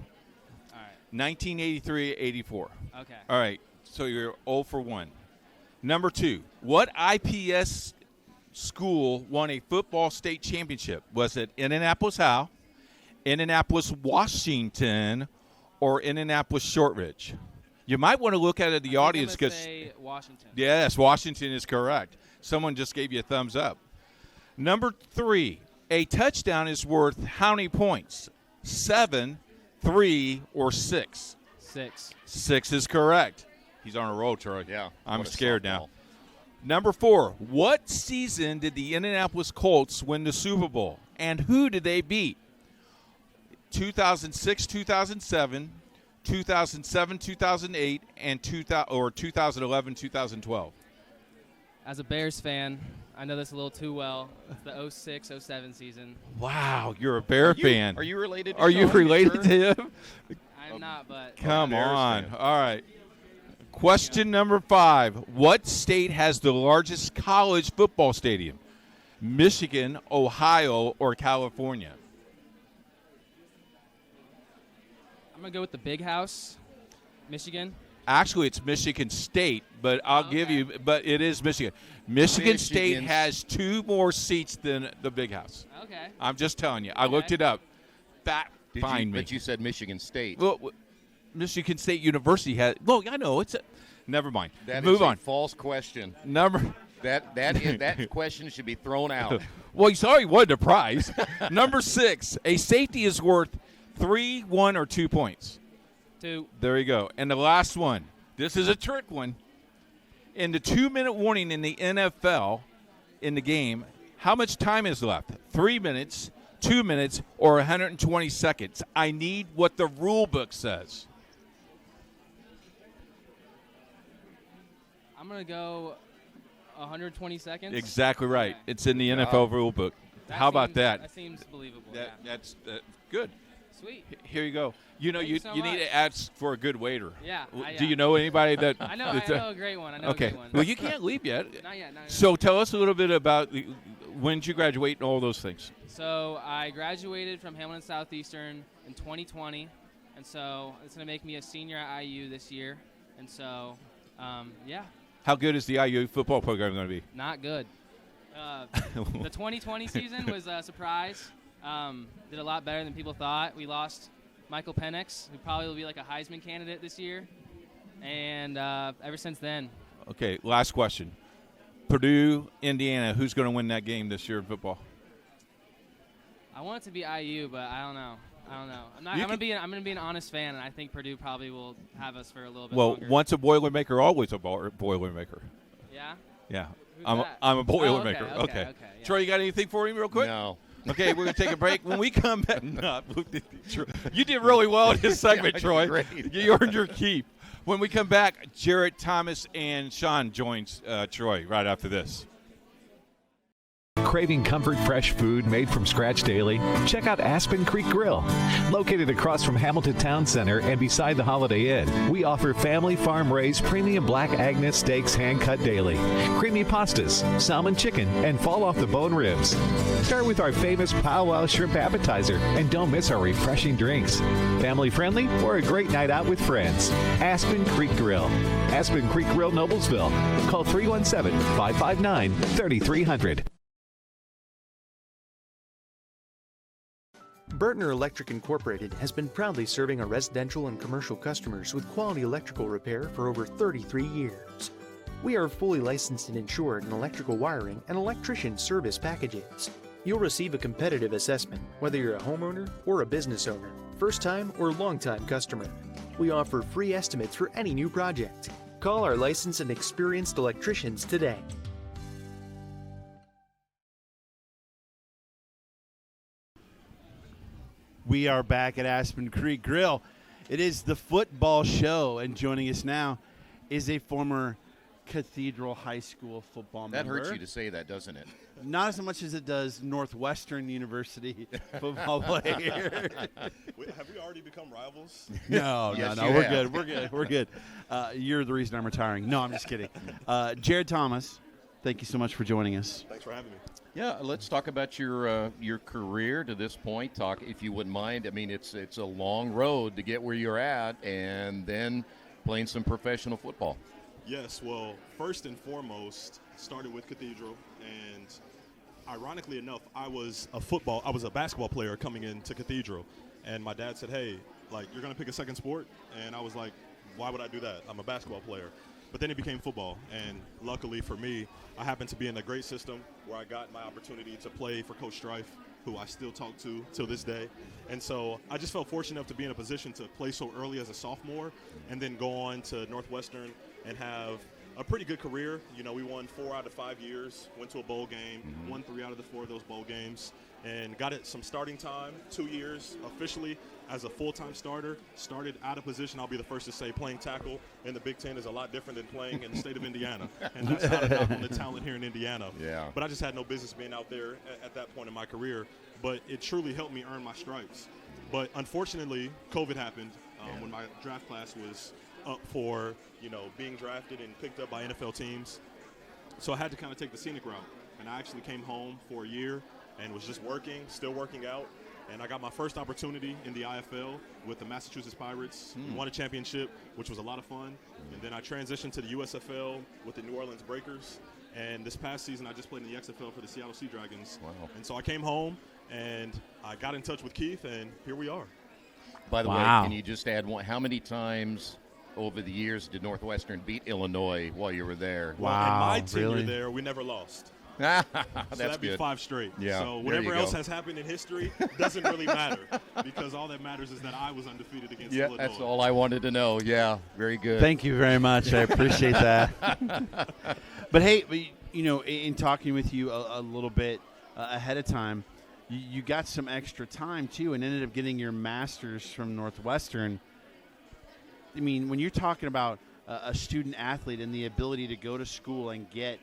right. 1983-84. Okay. All right. So you're 0 for 1. Number 2. What IPS school won a football state championship? Was it Indianapolis High, Indianapolis Washington, or Indianapolis Shortridge? You might want to look at the audience because Washington. Yes, Washington is correct. Someone just gave you a thumbs up. Number 3, a touchdown is worth how many points? 7, 3, or 6? 6. 6 is correct. He's on a roll, Troy. Yeah. I'm scared now. Number 4, what season did the Indianapolis Colts win the Super Bowl? And who did they beat? 2006, 2007, 2007, 2008, and 2011, 2012. As a Bears fan, I know this a little too well. It's the 06-07 season. Wow, you're a Bear fan. Are you related to Are you Sean? related to him? I'm not, but Come on. fan. All right. Question number 5. What state has the largest college football stadium? Michigan, Ohio, or California? I'm going to go with the big house, Michigan. Actually, it's Michigan State, but but it is Michigan. Michigan State has 2 more seats than the big house. Okay. I'm just telling you. I looked it up. find me. But you said Michigan State. Well, Michigan State University has. Well, I know it's. Never mind. Move on. False question. That question should be thrown out. Well, he's already won the prize. Number 6, a safety is worth 3, 1, or 2 points. 2. There you go. And the last one. This is a trick one. In the 2-minute warning in the NFL in the game, how much time is left? 3 minutes, 2 minutes, or 120 seconds? I need what the rule book says. I'm going to go 120 seconds. Exactly right. Okay. It's in the NFL rule book. How about that? That seems believable. That's good. Sweet. Here you go. You know, Thank you so need much. to ask for a good waiter. Yeah. Do you know anybody that? I know a great one. Okay. Well, you can't leave yet. Not yet. So tell us a little bit about when did you graduate and all those things. So I graduated from Hamilton Southeastern in 2020, and so it's going to make me a senior at IU this year. And so, yeah. How good is the IU football program going to be? Not good. The 2020 season was a surprise. Did a lot better than people thought. We lost Michael Penix, who probably will be like a Heisman candidate this year. And ever since then. Okay, last question. Purdue, Indiana, who's going to win that game this year in football? I want it to be IU, but I don't know. I'm going to be an honest fan, and I think Purdue probably will have us for a little bit longer. Well, once a Boilermaker, always a Boilermaker. Yeah? Yeah. Who's I'm that? a Boilermaker. Oh, okay, yeah. Troy, you got anything for him real quick? No. Okay, we're going to take a break. When we come back, you did really well in this segment, Troy. Great. You earned your keep. When we come back, Jarrett, Thomas, and Sean joins Troy right after this. Craving comfort fresh food made from scratch daily? Check out Aspen Creek Grill. Located across from Hamilton Town Center and beside the Holiday Inn, we offer family farm-raised premium black Agnes steaks hand-cut daily, creamy pastas, salmon chicken, and fall-off-the-bone ribs. Start with our famous powwow shrimp appetizer, and don't miss our refreshing drinks. Family-friendly or a great night out with friends. Aspen Creek Grill. Aspen Creek Grill, Noblesville. Call 317-559-3300. Burtner Electric Incorporated has been proudly serving our residential and commercial customers with quality electrical repair for over 33 years. We are fully licensed and insured in electrical wiring and electrician service packages. You'll receive a competitive assessment, whether you're a homeowner or a business owner, first-time or long-time customer. We offer free estimates for any new project. Call our licensed and experienced electricians today. We are back at Aspen Creek Grill. It is the football show, and joining us now is a former Cathedral High School football member. That hurts you to say that, doesn't it? Not as much as it does Northwestern University football player. Wait, have we already become rivals? No, Yes, no, you we're have. good. We're good. You're the reason I'm retiring. No, I'm just kidding. Jared Thomas, thank you so much for joining us. Thanks for having me. Yeah, let's talk about your career to this point. Talk, if you wouldn't mind. I mean, it's a long road to get where you're at, and then playing some professional football. Yes, well, first and foremost, started with Cathedral, and ironically enough, I was a basketball player coming into Cathedral, and my dad said, "Hey, like, you're gonna pick a second sport," and I was like, "Why would I do that? I'm a basketball player." But then it became football, and luckily for me, I happened to be in a great system where I got my opportunity to play for Coach Strife, who I still talk to till this day. And so I just felt fortunate enough to be in a position to play so early as a sophomore and then go on to Northwestern and have a pretty good career. You know, we won 4 out of 5 years, went to a bowl game, won 3 out of the 4 of those bowl games, and got it some starting time, 2 years officially as a full-time starter. Started out of position, I'll be the first to say, playing tackle in the Big Ten is a lot different than playing in the state of Indiana. And that's not a knock on the talent here in Indiana. Yeah. But I just had no business being out there at that point in my career. But it truly helped me earn my stripes. But unfortunately, COVID happened when my draft class was up for, being drafted and picked up by NFL teams. So I had to kind of take the scenic route. And I actually came home for a year and was just still working out. And I got my first opportunity in the IFL with the Massachusetts Pirates. We won a championship, which was a lot of fun. And then I transitioned to the USFL with the New Orleans Breakers. And this past season, I just played in the XFL for the Seattle Sea Dragons. Wow. And so I came home, and I got in touch with Keith, and here we are. By the way, Wow. can you just add one? How many times over the years did Northwestern beat Illinois while you were there? Well, Wow, in my tenure really? there, we never lost. That's So that'd be good. 5 straight. Yeah, So there whatever you else go. has happened in history doesn't really matter, because all that matters is that I was undefeated against Yeah, Illinois. that's all I wanted to know. Yeah, very good. Thank you very much. I appreciate that. But hey, you know, in talking with you a little bit ahead of time, you got some extra time too, and ended up getting your master's from Northwestern. I mean, when you're talking about a student athlete and the ability to go to school and get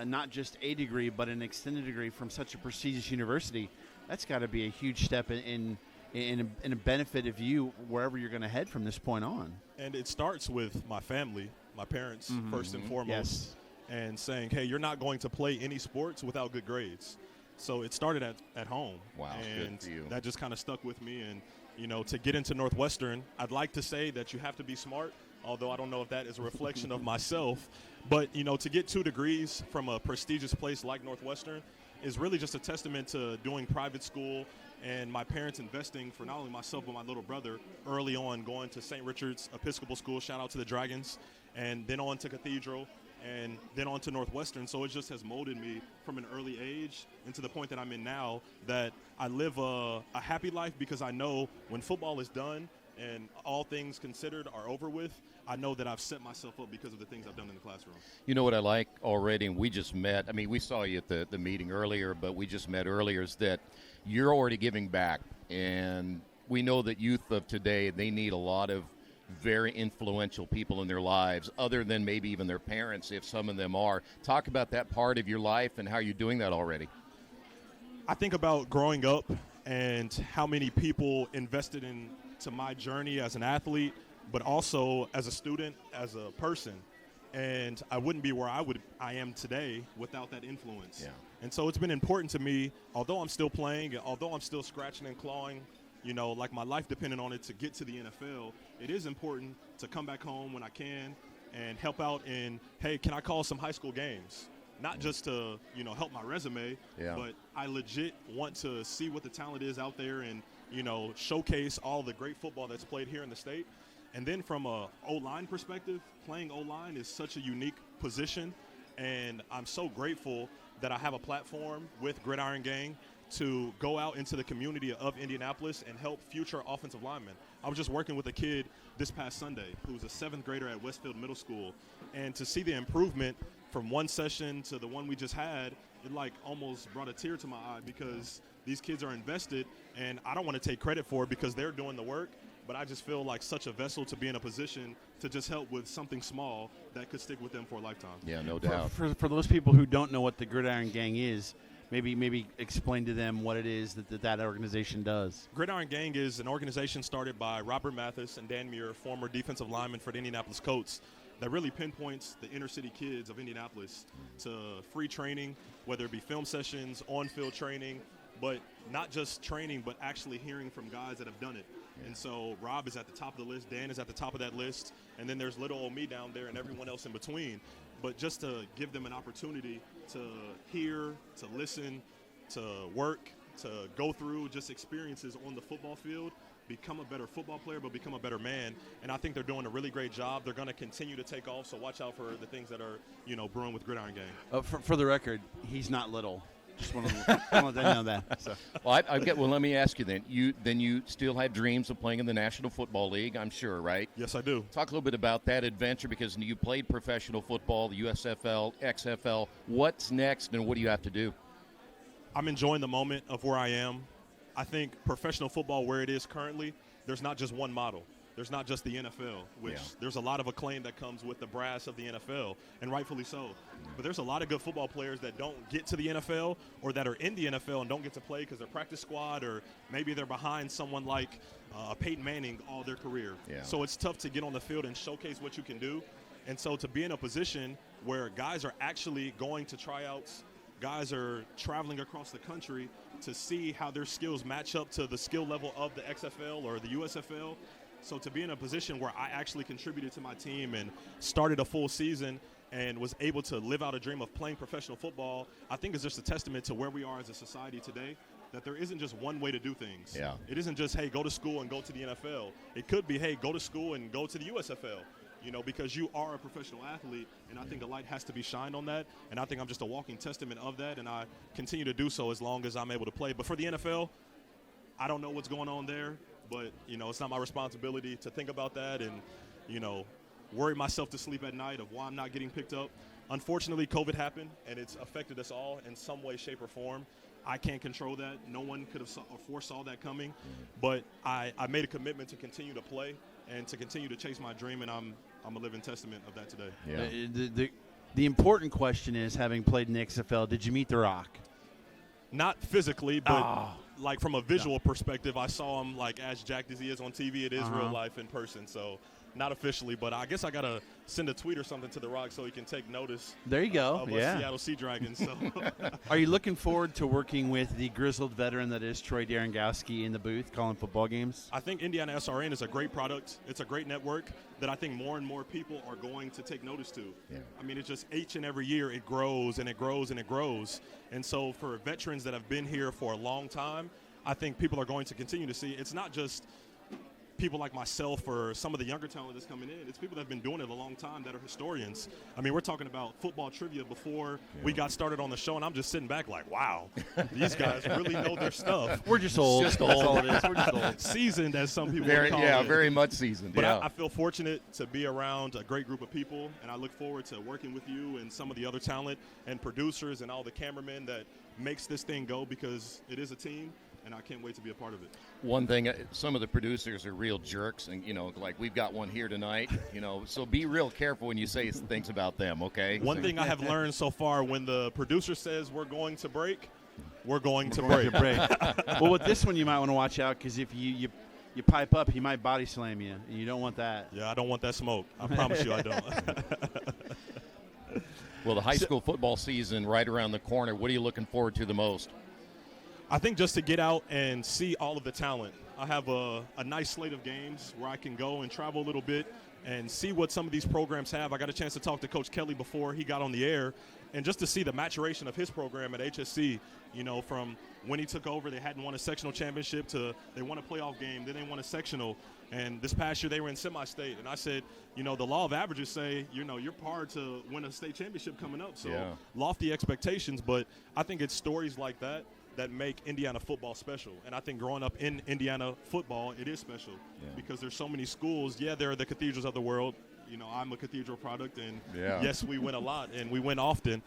not just a degree but an extended degree from such a prestigious university, that's got to be a huge step in a benefit of you wherever you're going to head from this point on. And it starts with my family, my parents, first and foremost, Yes. and saying, hey, you're not going to play any sports without good grades. So it started at home. Wow, and good for you. that just kind of stuck with me. And, you know, to get into Northwestern, I'd like to say that you have to be smart, although I don't know if that is a reflection of myself. But, you know, to get 2 degrees from a prestigious place like Northwestern is really just a testament to doing private school and my parents investing for not only myself but my little brother early on, going to St. Richard's Episcopal School, shout out to the Dragons, and then on to Cathedral, and then on to Northwestern. So it just has molded me from an early age and to the point that I'm in now, that I live a happy life because I know when football is done and all things considered are over with, I know that I've set myself up because of the things I've done in the classroom. You know what I like already, and we just met. I mean, we saw you at the meeting earlier, but we just met earlier, is that you're already giving back. And we know that youth of today, they need a lot of very influential people in their lives, other than maybe even their parents, if some of them are. Talk about that part of your life and how you're doing that already. I think about growing up and how many people invested into my journey as an athlete, but also as a student, as a person. And I wouldn't be where I am today without that influence. Yeah. And so it's been important to me, although I'm still playing, although I'm still scratching and clawing, you know, like my life depended on it to get to the NFL, it is important to come back home when I can and help out in, hey, can I call some high school games? Not just to, you know, help my resume, but I legit want to see what the talent is out there and, you know, showcase all the great football that's played here in the state. And then from a O-line perspective, playing O-line is such a unique position, and I'm so grateful that I have a platform with Gridiron Gang to go out into the community of Indianapolis and help future offensive linemen. I was just working with a kid this past Sunday who was a 7th grader at Westfield Middle School, and to see the improvement from one session to the one we just had, it like almost brought a tear to my eye, because these kids are invested, and I don't want to take credit for it because they're doing the work, but I just feel like such a vessel to be in a position to just help with something small that could stick with them for a lifetime. Yeah, no doubt. For those people who don't know what the Gridiron Gang is, maybe explain to them what it is that organization does. Gridiron Gang is an organization started by Robert Mathis and Dan Muir, former defensive linemen for the Indianapolis Colts, that really pinpoints the inner city kids of Indianapolis to free training, whether it be film sessions, on-field training, but not just training, but actually hearing from guys that have done it. And so Rob is at the top of the list, Dan is at the top of that list, and then there's little old me down there and everyone else in between. But just to give them an opportunity to hear, to listen, to work, to go through just experiences on the football field, become a better football player, but become a better man. And I think they're doing a really great job. They're going to continue to take off, so watch out for the things that are, you know, brewing with Gridiron Gang. For the record, he's not little. Just want to let them know that. So. Well, well, let me ask you then. You still have dreams of playing in the National Football League, I'm sure, right? Yes, I do. Talk a little bit about that adventure, because you played professional football, the USFL, XFL. What's next, and what do you have to do? I'm enjoying the moment of where I am. I think professional football, where it is currently, there's not just one model. There's not just the NFL, which there's a lot of acclaim that comes with the brass of the NFL, and rightfully so. But there's a lot of good football players that don't get to the NFL, or that are in the NFL and don't get to play because they're practice squad, or maybe they're behind someone like Peyton Manning all their career. Yeah. So it's tough to get on the field and showcase what you can do. And so to be in a position where guys are actually going to tryouts, guys are traveling across the country to see how their skills match up to the skill level of the XFL or the USFL. So to be in a position where I actually contributed to my team and started a full season and was able to live out a dream of playing professional football, I think is just a testament to where we are as a society today, that there isn't just one way to do things. Yeah. It isn't just, hey, go to school and go to the NFL. It could be, hey, go to school and go to the USFL, because you are a professional athlete, and I think a light has to be shined on that, and I think I'm just a walking testament of that, and I continue to do so as long as I'm able to play. But for the NFL, I don't know what's going on there, but, it's not my responsibility to think about that and, worry myself to sleep at night of why I'm not getting picked up. Unfortunately, COVID happened, and it's affected us all in some way, shape, or form. I can't control that. No one could have foresaw that coming. But I made a commitment to continue to play and to continue to chase my dream, and I'm a living testament of that today. Yeah. The important question is, having played in the XFL, did you meet The Rock? Not physically, but like from a visual perspective, I saw him like as jacked as he is on TV. It is real life in person, so not officially, but I guess I got to send a tweet or something to The Rock so he can take notice. There you go. Of us Seattle Sea Dragons. So. Are you looking forward to working with the grizzled veteran that is Troy Darengowski in the booth calling football games? I think IndianaSRN is a great product. It's a great network that I think more and more people are going to take notice to. Yeah. I mean, it's just each and every year it grows and it grows and it grows. And so for veterans that have been here for a long time, I think people are going to continue to see. It's not just people like myself or some of the younger talent that's coming in. It's people that have been doing it a long time that are historians. I mean, we're talking about football trivia before we got started on the show, and I'm just sitting back like, wow, these guys really know their stuff. We're just old. That's all it is. We're just old. Seasoned, as some people Very, call yeah, it. very much seasoned. But yeah. I feel fortunate to be around a great group of people, and I look forward to working with you and some of the other talent and producers and all the cameramen that makes this thing go, because it is a team, and I can't wait to be a part of it. One thing, some of the producers are real jerks, and, like we've got one here tonight, so be real careful when you say things about them, okay? One thing I have learned so far, when the producer says we're going to break, we're going to break. Well, with this one, you might want to watch out, because if you pipe up, he might body slam you, and you don't want that. Yeah, I don't want that smoke. I promise you I don't. Well, the high school football season right around the corner. What are you looking forward to the most? I think just to get out and see all of the talent. I have a nice slate of games where I can go and travel a little bit and see what some of these programs have. I got a chance to talk to Coach Kelly before he got on the air, and just to see the maturation of his program at HSC, from when he took over, they hadn't won a sectional championship to they won a playoff game, then they won a sectional, and this past year they were in semi-state. And I said, the law of averages say, you're par to win a state championship coming up, so lofty expectations, but I think it's stories like that make Indiana football special. And I think growing up in Indiana football, it is special because there's so many schools. Yeah, there are the cathedrals of the world. I'm a cathedral product, and yes, we win a lot, and we win often.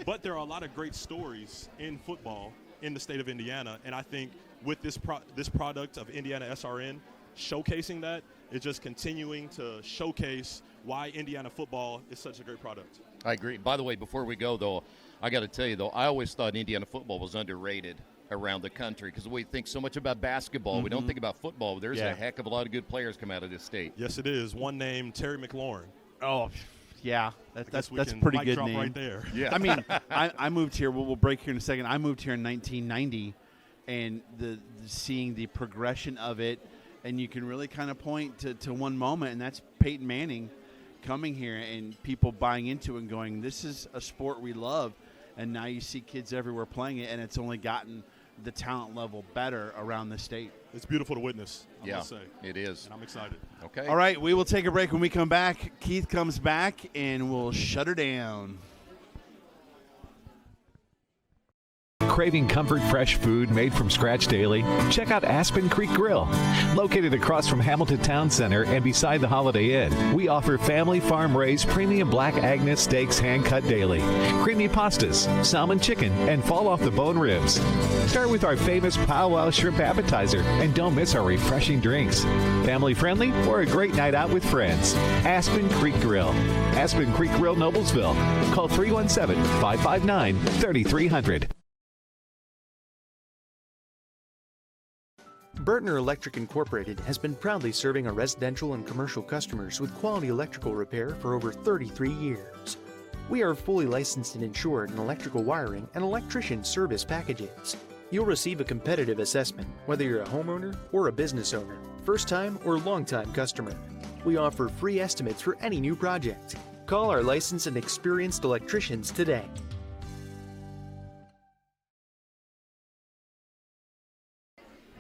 But there are a lot of great stories in football in the state of Indiana, and I think with this product of IndianaSRN showcasing that, it's just continuing to showcase why Indiana football is such a great product. I agree. By the way, before we go, though, I got to tell you, though, I always thought Indiana football was underrated around the country because we think so much about basketball. We don't think about football. There's a heck of a lot of good players come out of this state. Yes, it is. One named Terry McLaurin. Oh, yeah. That's a mic pretty good drop name. Right there. Yeah. I mean, I moved here. We'll break here in a second. I moved here in 1990, and seeing the progression of it, and you can really kind of point to one moment, and that's Peyton Manning coming here and people buying into it and going, this is a sport we love. And now you see kids everywhere playing it, and it's only gotten the talent level better around the state. It's beautiful to witness, I must say. It is. And I'm excited. Okay. All right, we will take a break. When we come back, Keith comes back, and we'll shut her down. Craving comfort fresh food made from scratch daily? Check out Aspen Creek Grill. Located across from Hamilton Town Center and beside the Holiday Inn, we offer family farm-raised premium black Agnes steaks hand-cut daily, creamy pastas, salmon chicken, and fall-off-the-bone ribs. Start with our famous powwow shrimp appetizer, and don't miss our refreshing drinks. Family-friendly or a great night out with friends. Aspen Creek Grill. Aspen Creek Grill, Noblesville. Call 317-559-3300. Burtner Electric Incorporated has been proudly serving our residential and commercial customers with quality electrical repair for over 33 years. We are fully licensed and insured in electrical wiring and electrician service packages. You'll receive a competitive assessment whether you're a homeowner or a business owner, first-time or long-time customer. We offer free estimates for any new project. Call our licensed and experienced electricians today.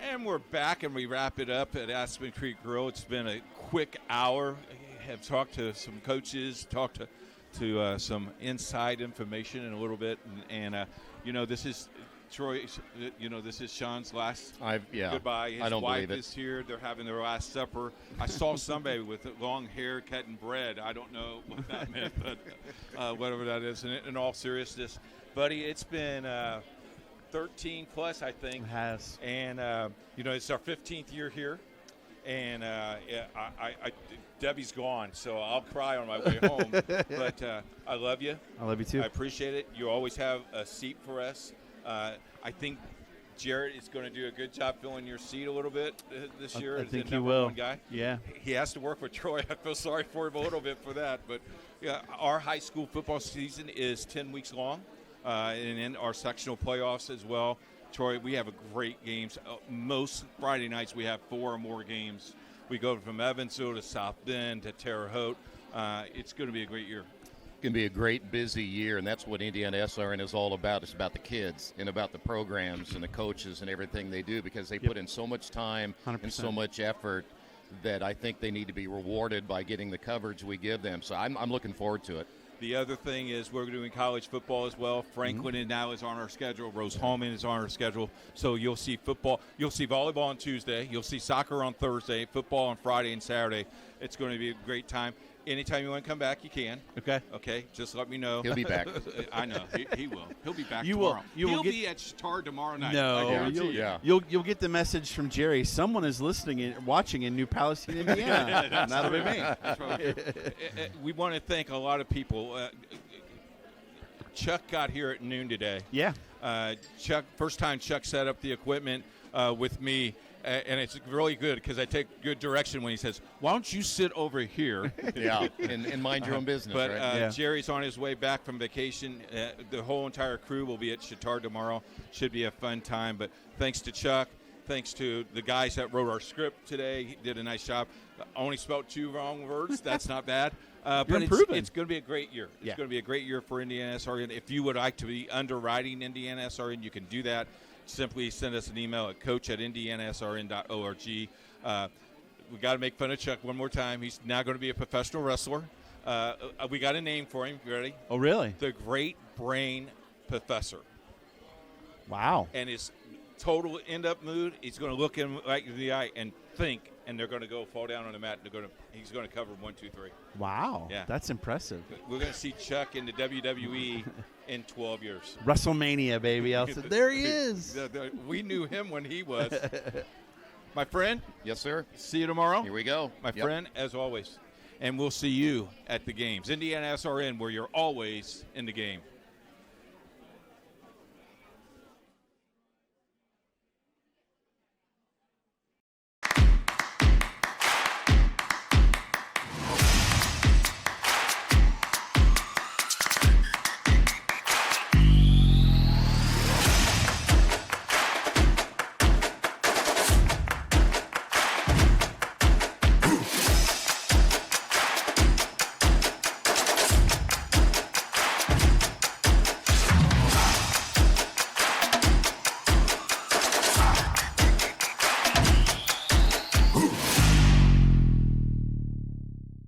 And we're back, and we wrap it up at Aspen Creek Grill. It's been a quick hour. Have talked to some coaches, talked to some inside information in a little bit, and this is Troy. This is Sean's last goodbye. His wife is here. They're having their last supper. I saw somebody with long hair cutting bread. I don't know what that meant, but whatever that is. And in all seriousness, buddy, it's been 13 plus, I think. It has. And it's our 15th year here. And Debbie's gone, so I'll cry on my way home. But I love you. I love you too. I appreciate it. You always have a seat for us. I think Jarrett is going to do a good job filling your seat a little bit this year. I think the he number will. one guy. Yeah. He has to work with Troy. I feel sorry for him a little bit for that. But yeah, our high school football season is 10 weeks long, and then our sectional playoffs as well. Troy, we have a great games. Most Friday nights we have 4 or more games. We go from Evansville to South Bend to Terre Haute. It's going to be a great year. It's going to be a great, busy year, and that's what SRN is all about. It's about the kids and about the programs and the coaches and everything they do, because they put in so much time 100%. and so much effort that I think they need to be rewarded by getting the coverage we give them. So I'm looking forward to it. The other thing is we're doing college football as well. Franklin now is on our schedule. Rose-Hulman is on our schedule. So you'll see football. You'll see volleyball on Tuesday. You'll see soccer on Thursday, football on Friday and Saturday. It's going to be a great time. Anytime you want to come back, you can. Okay. Just let me know. He'll be back. I know. He will. He'll be back You tomorrow. will. He'll be at Star tomorrow night. No, I guarantee you'll get the message from Jerry. Someone is listening and watching in New Palestine, Indiana. That's That'll be right. me. That's right. We want to thank a lot of people. Chuck got here at noon today. Yeah. Chuck, first time Chuck set up the equipment with me, and it's really good because I take good direction when he says, "Why don't you sit over here?" Yeah, and mind your own business. But right? Jerry's on his way back from vacation. The whole entire crew will be at Chittard tomorrow. Should be a fun time. But thanks to Chuck. Thanks to the guys that wrote our script today. He did a nice job. Only spelled 2 wrong words. That's not bad. But it's going to be a great year. It's going to be a great year for IndianaSRN. If you would like to be underwriting IndianaSRN, you can do that. Simply send us an email at coach@indianasrn.org. We got to make fun of Chuck one more time. He's now going to be a professional wrestler. We got a name for him. You ready? Oh, really? The Great Brain Professor. Wow. And his total end-up mood, he's going to look him right in the eye and think, and they're going to go fall down on the mat, and he's going to cover 1, 2, 3. Wow. Yeah. That's impressive. We're going to see Chuck in the WWE in 12 years. WrestleMania, baby. There he is. We knew him when he was. My friend. Yes, sir. See you tomorrow. Here we go. My friend, as always. And we'll see you at the games. IndianaSRN, where you're always in the game.